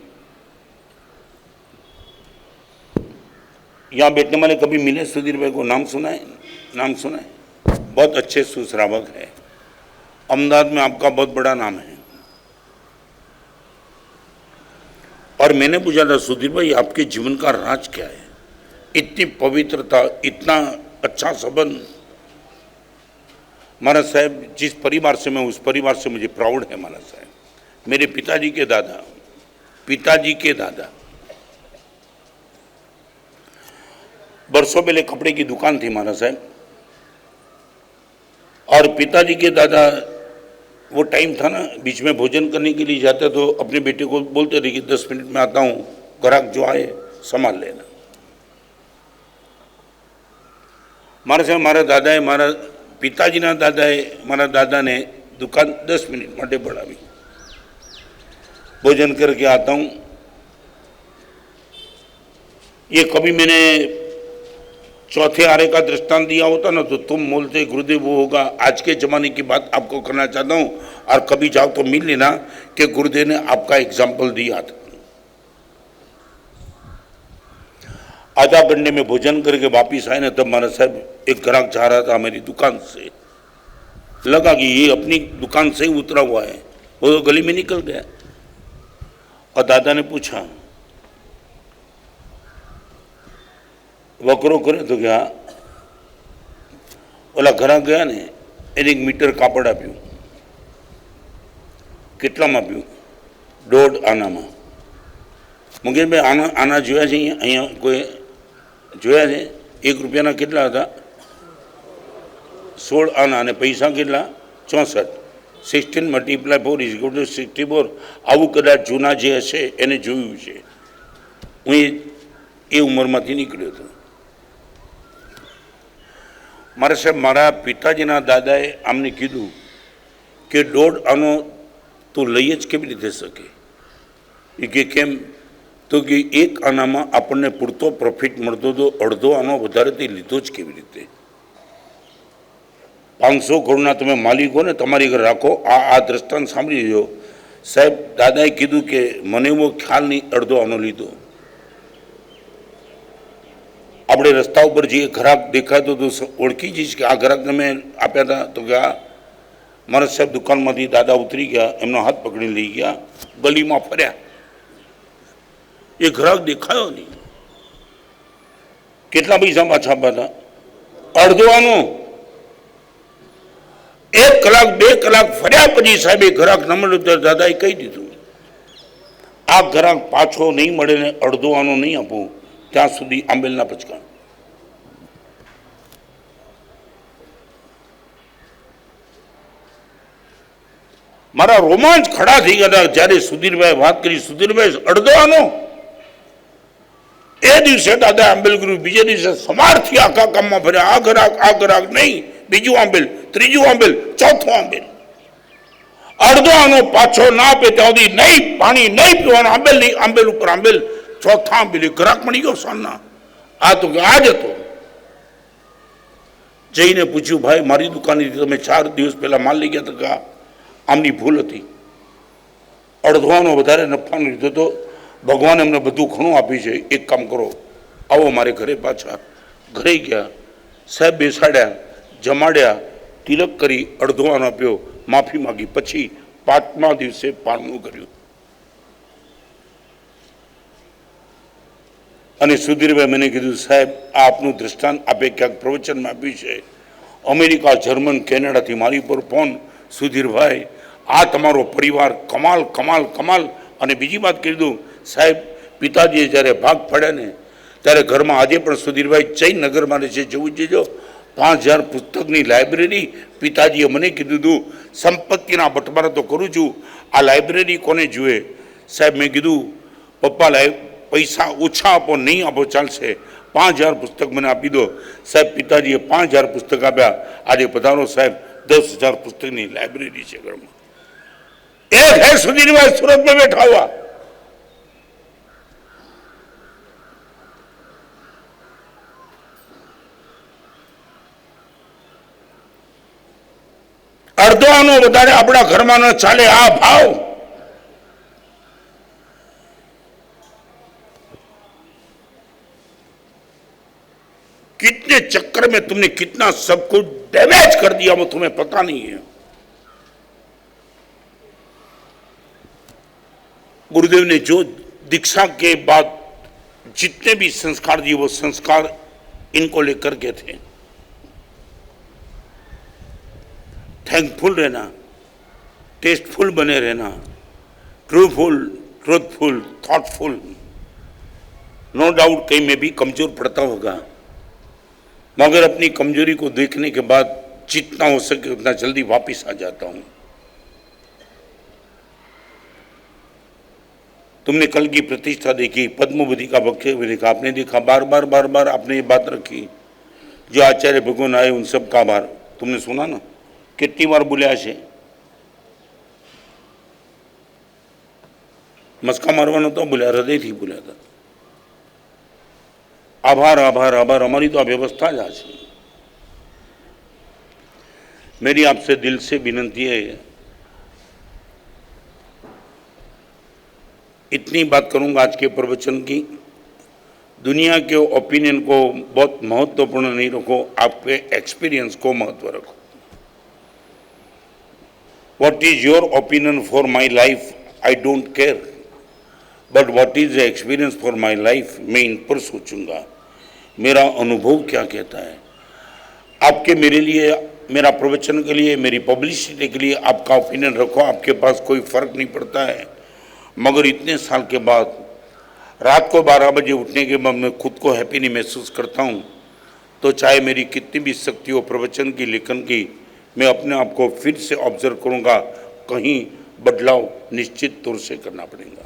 यहाँ बैठने वाले कभी मिले सुधीर भाई को? नाम सुना है? नाम सुना है? बहुत अच्छे सुश्रावक है, अहमदाबाद में आपका बहुत बड़ा नाम है। और मैंने पूछा था, सुधीर भाई आपके जीवन का राज क्या है? इतनी पवित्रता, इतना अच्छा संबंध। महाराज साहब, जिस परिवार से मैं, उस परिवार से मुझे प्राउड है महाराज साहब। मेरे पिताजी के दादा, पिताजी के दादा, बरसों पहले कपड़े की दुकान थी महाराज साहब, और पिताजी के दादा, वो टाइम था ना, बीच में भोजन करने के लिए जाते तो अपने बेटे को बोलते थे कि 10 मिनट में आता हूँ, ग्राहक जो आए संभाल लेना। मारा साहब, मारा दादा है, मारा पिताजी ना दादा है, मारा दादा ने दुकान 10 मिनट माटे बढ़ावी, भोजन करके आता हूँ। ये कभी मैंने चौथे आरे का दृष्टांत दिया होता ना तो तुम बोलते गुरुदेव वो होगा। आज के जमाने की बात आपको करना चाहता हूँ, और कभी जाओ तो मिल लेना कि गुरुदेव ने आपका एग्जाम्पल दिया था। आधा घंटे में भोजन करके वापिस आए ना, तब मारा साहब एक ग्राहक जा रहा था मेरी दुकान से, लगा कि ये अपनी दुकान से ही उतरा हुआ है, वो तो गली में निकल गया। और दादा ने पूछा वकरो करे तो क्या, ओला ग्राहक गया ने એને 1 મીટર કાપડ આપ્યું, કેટલામાં આપ્યું? 1.5 આનામાં। મુકેશભાઈ આના જોયા છે અહીંયા કોઈ જોયા છે? 1 રૂપિયાના કેટલા હતા? 16 આના અને પૈસા કેટલા? 64। 16 × 4 = 64। આવું કદાચ જૂના જે હશે એને જોયું છે। હું એ ઉંમરમાંથી નીકળ્યો હતો। મારે સાહેબ મારા પિતાજીના દાદાએ આમને કીધું કે 1.5 આનો તું લઈ જ કેવી રીતે શકે? એ કે કેમ? તો કે 1 આનામાં આપણને પૂરતો પ્રોફિટ મળતો હતો, અડધો આનો વધારે તે લીધો જ કેવી રીતે? 500 કરોડના તમે માલિક હો ને, તમારી ઘરે રાખો। આ દ્રષ્ટાંત સાંભળી લેજો સાહેબ। દાદાએ કીધું કે મને એવો ખ્યાલ નહીં અડધો આનો લીધો। આપણે રસ્તા ઉપર જે ગ્રાહક દેખાતો તો ઓળખી જઈશ કે આ ગ્રાહકને મેં આપ્યા હતા, તો કે આ મારા સાહેબ દુકાનમાંથી દાદા ઉતરી ગયા, એમનો હાથ પકડી લઈ ગયા, ગલીમાં ફર્યા, એ ગ્રાહક દેખાયો નહીં। કેટલા પૈસા પાછા આપ્યા હતા? અડધો આનો। 1 કલાક 2 કલાક ફર્યા પછી સાહેબ એ ગ્રાહક ન મળ્યો તો દાદાએ કહી દીધું આ ગ્રાહક પાછો નહીં મળે ને અડધો આનો નહીં આપું ત્યાં સુધી આંબેલના પચકા। મારા રોમાંચ ખડા થઈ ગયા જ્યારે સુધીરભાઈ વાત કરી। સુધીરભાઈ અડધો આનો એ દિવસે દાદા આંબેલ કર્યું, બીજે દિવસે સમારથી આખા કામમાં ફર્યા, આ ગ્રાહક નહીં, બીજું આંબેલ, ત્રીજું આંબેલ, ચોથું આંબેલ। અડધો આનો પાછો ના આપે ત્યાં સુધી નહીં પાણી નહીં પીવાનું, આંબેલ નહીં, આંબેલ ઉપર આંબેલ, ચોથા આંબેલ। ગ્રાહક મળી ગયો સાંજના। આ તો આ જ હતો। જઈને પૂછ્યું ભાઈ મારી દુકાનેથી તમે 4 દિવસ પહેલા માલ લઈ ગયા હતા? આમની ભૂલ હતી, અડધવાનો વધારે નફાનો લીધો તો ભગવાન એમને બધું ઘણું આપ્યું છે। એક કામ કરો, આવો મારે ઘરે પાછા। ઘરે ગયા સાહેબ, બેસાડ્યા, જમાડ્યા, તિલક કરી, અડધવાનો આપ્યો, માફી માગી, પછી 5મા દિવસે 5મું કર્યું। અને સુધીરભાઈ મને કીધું સાહેબ આ આપનું દૃષ્ટાંત આપે ક્યાંક પ્રવચનમાં આપ્યું છે, અમેરિકા, જર્મન, કેનેડાથી મારી પર ફોન, સુધીરભાઈ આ તમારો પરિવાર કમાલ કમાલ કમાલ। અને બીજી વાત કહી દઉં સાહેબ, પિતાજીએ જ્યારે ભાગ પડ્યા ને ત્યારે ઘરમાં આજે પણ સુધીરભાઈ જયનગરમાં રહે છે, જવું જજો, 5000 પુસ્તકની લાઇબ્રેરી। પિતાજીએ મને કીધું હતું સંપત્તિના બટમારા તો કરું છું, આ લાઇબ્રેરી કોને જુએ? સાહેબ મેં કીધું પપ્પા પૈસા ઓછા આપો, નહીં આપો ચાલશે, 5000 પુસ્તક મને આપી દો। સાહેબ પિતાજીએ 5000 પુસ્તક આપ્યા। આજે પધારો સાહેબ, 10,000 પુસ્તકની લાઇબ્રેરી છે ઘરમાં। એક હે સુધીરભાઈ સુરત में बैठा हुआ, અડધો આનો વધારે આપણા ઘરમાં ન ચાલે। આ ભાવ कितने चक्कर में तुमने कितना सब कुछ डैमेज कर दिया वो तुम्हें पता नहीं है। गुरुदेव ने जो दीक्षा के बाद जितने भी संस्कार दिए वो संस्कार इनको लेकर के थे। थैंकफुल रहना, टेस्टफुल बने रहना, ट्रूथफुल, थॉटफुल। नो डाउट कहीं मैं भी कमजोर पड़ता होगा, मगर अपनी कमजोरी को देखने के बाद जितना हो सके उतना जल्दी वापस आ जाता हूं। तुमने कल की प्रतिष्ठा देखी, पद्मवती का वक्तव्य देखा, आपने देखा, बार बार आपने ये बात रखी। जो आचार्य भगवान आए उन सब का आभार तुमने सुना ना, कितनी बार बोले છે? મસ્કા મારવા નતો બોલ્યા, હૃદયથી બોલ્યા હતા। आभार आभार आभार, हमारी तो व्यवस्था જ આ છે। मेरी आपसे दिल से विनती है, इतनी बात करूंगा आज के प्रवचन की। दुनिया के ओपिनियन को बहुत महत्वपूर्ण नहीं रखो, आपके एक्सपीरियंस को महत्व रखो। What is your opinion for my life, I don't care, but what is the experience for my life, मैं इन पर सोचूंगा। मेरा अनुभव क्या कहता है। आपके मेरे लिए, मेरा प्रवचन के लिए, मेरी पब्लिसिटी के लिए आपका ओपिनियन रखो, आपके पास कोई फर्क नहीं पड़ता है। मगर इतने साल के बाद रात को 12 बजे उठने के बाद मैं खुद को हैप्पी नहीं महसूस करता हूँ, तो चाहे मेरी कितनी भी शक्ति हो प्रवचन की, लेखन की, मैं अपने आप को फिर से ऑब्जर्व करूँगा, कहीं बदलाव निश्चित तौर से करना पड़ेगा।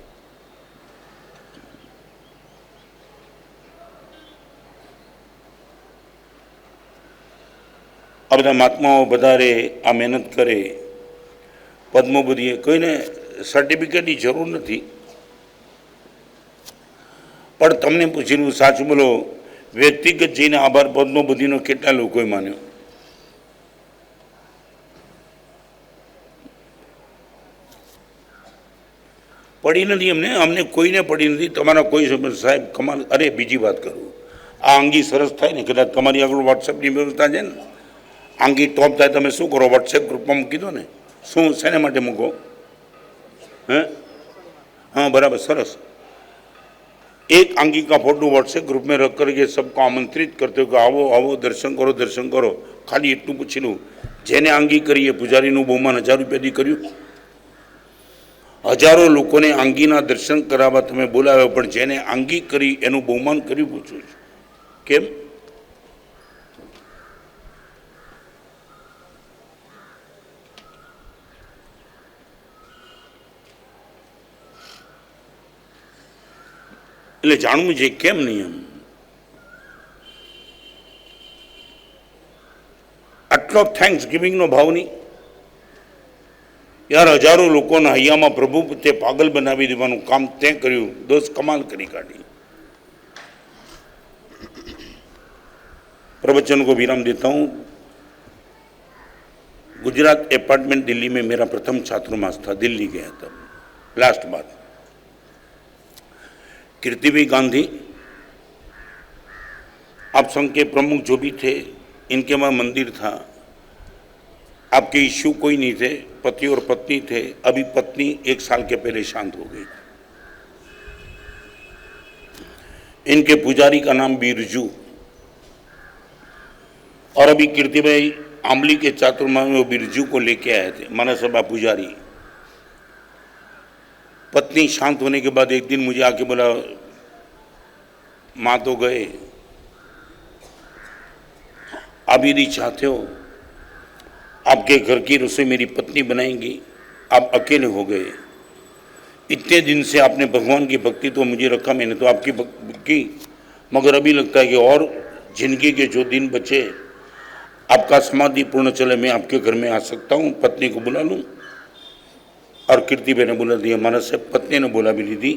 આ બધા મહાત્માઓ વધારે આ મહેનત કરે, પદ્મભૂતિએ કોઈને સર્ટિફિકેટની જરૂર નથી, પણ તમને પૂછેલું સાચું બોલો, વ્યક્તિગત જઈને આભાર પદ્મભૂતિનો કેટલા લોકોએ માન્યો? પડી નથી અમને, અમને કોઈને પડી નથી। તમારા કોઈ સાહેબ કમાલ। અરે બીજી વાત કરું, આ અંગી સરસ થાય ને, કદાચ તમારી આગળ વોટ્સએપની વ્યવસ્થા છે ને, આંગી ટોપ થાય, તમે શું કરો, વોટ્સએપ ગ્રુપમાં મૂકી દો ને। શું શેને માટે મૂકો? હે? हाँ बराबर, सरस। एक आंगी का फोटो व्हाट्सएप ग्रुप में रख करके सबको आमंत्रित करते हो कि आवो आवो दर्शन करो दर्शन करो। खाली एटलू पूछी लूँ, जेने आंगी करी है पुजारीનું બહુમાન 1000 રૂપિયાથી કર્યું। હજારો લોકોને આંગીના દર્શન કરાવવા તમે બોલાવ્યો, પણ જેને આંગી કરી એનું બહુમાન કર્યું પૂછું છું, કેમ? એટલે જાણવું છે કેમ નહીં એમ। આટલો થેન્ક્સ ગિવિંગનો ભાવ નહીં યાર। હજારો લોકોના હૈયામાં પ્રભુ તે પાગલ બનાવી દેવાનું કામ તે કર્યું, દોસ્ત કમાલ કરી કાઢી। प्रवचन को विराम देता हूँ। गुजरात अपार्टमेंट दिल्ली में मेरा प्रथम छात्रवास था, दिल्ली गया तब। लास्ट बात, कीर्तिवी गांधी आप संघ के प्रमुख जो भी थे, इनके वहाँ मंदिर था। आपके इश्यू कोई नहीं थे, पति और पत्नी थे। अभी पत्नी 1 साल के पहले शांत हो गई। इनके पुजारी का नाम बिरजू, और अभी कीर्ति भाई आमली के चातुर्मास में वो बिरजू को लेके आए थे, मनसभा पुजारी। पत्नी शांत होने के बाद एक दिन मुझे आके बोला, माँ तो गए, आप यदि चाहते हो आपके घर की रसोई मेरी पत्नी बनाएंगी, आप अकेले हो गए। इतने दिन से आपने भगवान की भक्ति तो मुझे रखा, मैंने तो आपकी की, मगर अभी लगता है कि और जिंदगी के जो दिन बचे, आपका समाधि पूर्ण चले, मैं आपके घर में आ सकता हूँ, पत्नी को बुला लूँ। और कीर्ति ने बोला दिया, मानस से पत्नी ने बोला भी दी,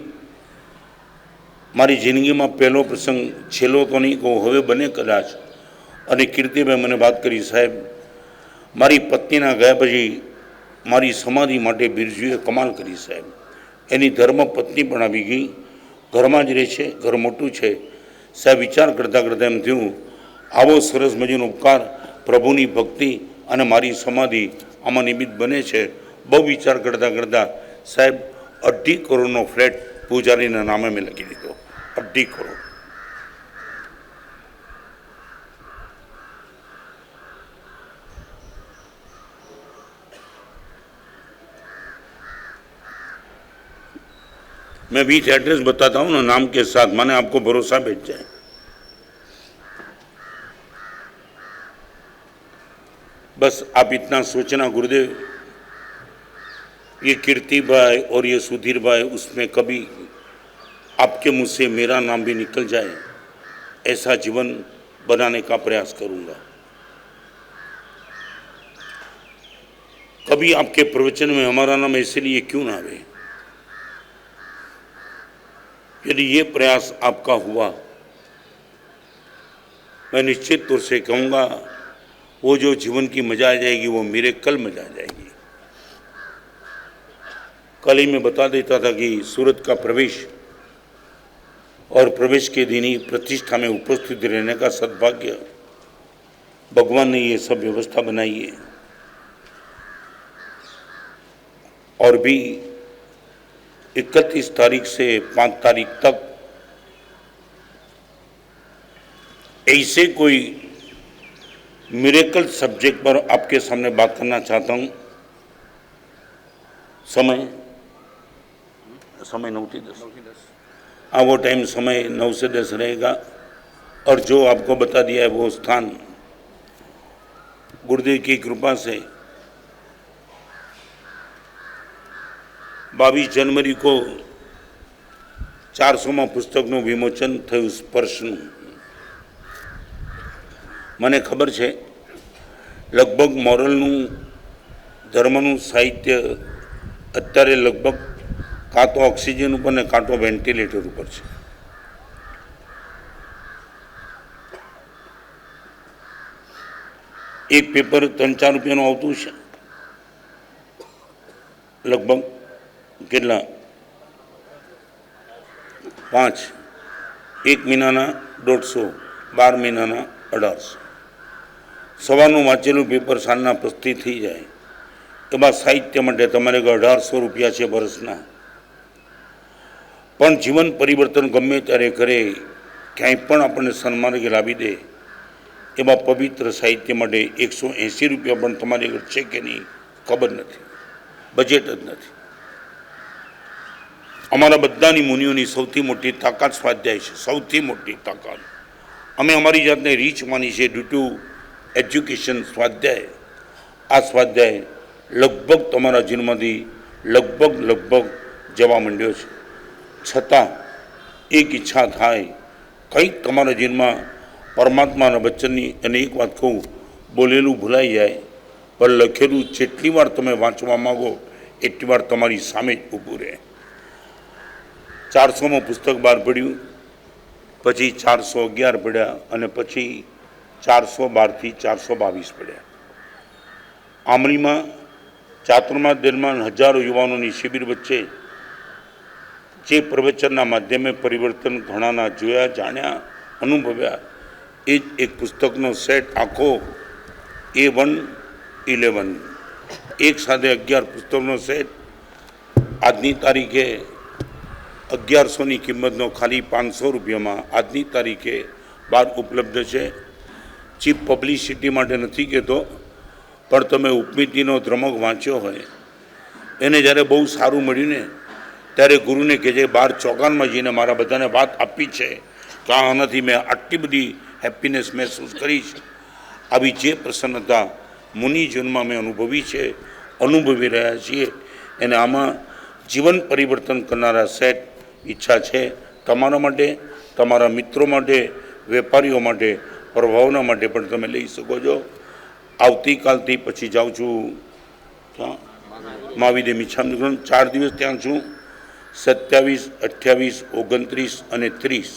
मारी जिंदगी में पहलो प्रसंग छेलो तो नहीं को हवे बने कदाच। अने कीर्तिभाई मैंने बात करी, साहेब मारी पत्नीना गया पछी मारी समाधि माटे बिरजुए कमाल करी साहेब। एनी धर्म पत्नी पण आवी गई, घर में ज रहे छे, घर मोटू छे। साहेब विचार करता करता एम थयुं, आवो सरस मजानो उपकार, प्रभुनी भक्ति अने मारी समाधि आमां निमित्त बने छे। बहु विचार करता करता साहेब 2.5 करोड़ फ्लेट पूजारी नामे में लखी दीधो। 2.5 करोड़। मैं विथ एड्रेस बताता हूँ ना, नाम के साथ, माने आपको भरोसा बैठ जाए। बस आप इतना सोचना, गुरुदेव ये कीर्ति भाई और ये सुधीर भाई, उसमें कभी आपके मुँह से मेरा नाम भी निकल जाए, ऐसा जीवन बनाने का प्रयास करूँगा। कभी आपके प्रवचन में हमारा नाम इसलिए क्यों ना आवे। यदि ये प्रयास आपका हुआ, मैं निश्चित तौर से कहूँगा वो जो जीवन की मजा आ जाएगी वो मेरे कल मजा आ जाएगी। कल ही मैं बता देता था कि सूरत का प्रवेश और प्रवेश के दिन ही प्रतिष्ठा में उपस्थित रहने का सद्भाग्य भगवान ने ये सब व्यवस्था बनाई है। और भी 31 तारीख से 5 तारीख तक ऐसे कोई मिरेकल सब्जेक्ट पर आपके सामने बात करना चाहता हूं। समय 9 से 10 हाँ, वो टाइम समय 9 से 10 रहेगा। और जो आपको बता दिया है वो स्थान गुरुदेव की कृपा से 22 जनवरी को 400માં પુસ્તકનું વિમોચન થયું સ્પર્શનું। મને ખબર છે લગભગ મોરલનું ધર્મનું સાહિત્ય અત્યારે લગભગ કાં તો ઓક્સિજન ઉપર ને કાં તો વેન્ટિલેટર ઉપર છે। એક પેપર 3-4 રૂપિયાનું આવતું છે લગભગ, કેટલા 5, 1 મહિનાના 150, 12 મહિનાના 1800। સવારનું વાંચેલું પેપર સાંજના 35 થઈ જાય। એમાં સાહિત્ય માટે તમારે 1800 રૂપિયા છે વર્ષના। પણ જીવન પરિવર્તન ગમે ત્યારે કરે, ક્યાંય પણ આપણને સન્માર્ગે લાવી દે એમાં પવિત્ર સાહિત્ય માટે 180 રૂપિયા પણ તમારી આગળ છે કે નહીં ખબર નથી, બજેટ જ નથી। અમારા બધાની મુનિઓની સૌથી મોટી તાકાત સ્વાધ્યાય છે, સૌથી મોટી તાકાત। અમે અમારી જાતને રીચ માની છે ડ્યુ ટુ એજ્યુકેશન, સ્વાધ્યાય। આ સ્વાધ્યાય લગભગ તમારા જીવનમાંથી લગભગ જવા માંડ્યો છે। છતાં એક ઈચ્છા થાય કંઈક તમારા જીવનમાં પરમાત્માના વચનની, અને એક વાત કહું, બોલેલું ભૂલાઈ જાય પણ લખેલું જેટલી વાર તમે વાંચવા માગો એટલી વાર તમારી સામે જ ઊભું રહે। 400માં પુસ્તક બહાર પડ્યું, પછી 411 પડ્યા, અને પછી 412 થી 422 પડ્યા। આમરીમાં ચાતુર્માસ દરમિયાન હજારો યુવાનોની શિબિર વચ્ચે જે પ્રવચનના માધ્યમે પરિવર્તન ઘણાના જોયા, જાણ્યા, અનુભવ્યા, એ જ એક પુસ્તકનો સેટ આખો A1-11 એક સાથે 11 પુસ્તકનો સેટ આજની તારીખે 1100ની કિંમતનો ખાલી 500 રૂપિયામાં આજની તારીખે બહાર ઉપલબ્ધ છે। ચીપ પબ્લિસિટી માટે નથી કહેતો, પણ તમે ઉપમિતિનો ધ્રમક વાંચ્યો હોય, એને જ્યારે બહુ સારું મળ્યું ને ત્યારે ગુરુને કહેજે 12 ચોકાનમાં જઈને મારા બધાને વાત આપી છે કે આનાથી મેં આટલી બધી હેપીનેસ મહેસૂસ કરી છે। આવી જે પ્રસન્નતા મુનિ જીવનમાં મેં અનુભવી છે, અનુભવી રહ્યા છીએ, એને આમાં જીવન પરિવર્તન કરનારા સેટ ઈચ્છા છે તમારા માટે, તમારા મિત્રો માટે, વેપારીઓ માટે, પ્રભાવના માટે પણ તમે લઈ શકો છો। આવતીકાલથી પછી જાઉં છું ક્યાં, મહાવીર મિચ્છામી 4 દિવસ ત્યાં છું, 27, 28, 29 અને 30।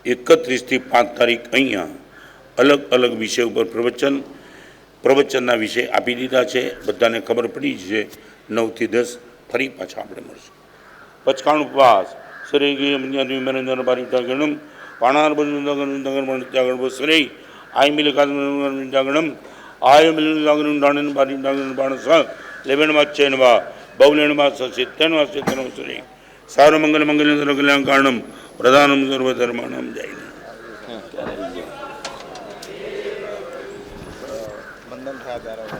31 થી 5 તારીખ અહીંયા અલગ અલગ વિષય ઉપર પ્રવચનના વિષય આપી દીધા છે, બધાને ખબર પડી છે। 9 થી 10 ફરી પાછા આપણે મળશું। પચકાણ ઉપવાસ શ્રી ગણમ પાણાર શ્રી આય મિલ જાગણમ આય મિલ જાગરણ બાણ લેવણમાં ચેનવા બહુલેણમાં સિત્તેણવા શ્રી સારું મંગલ મંગલ કલ્યાણ કારણમ પ્રધાનમ સર્વધર્માણમ જય। બંધન થયા ત્યારે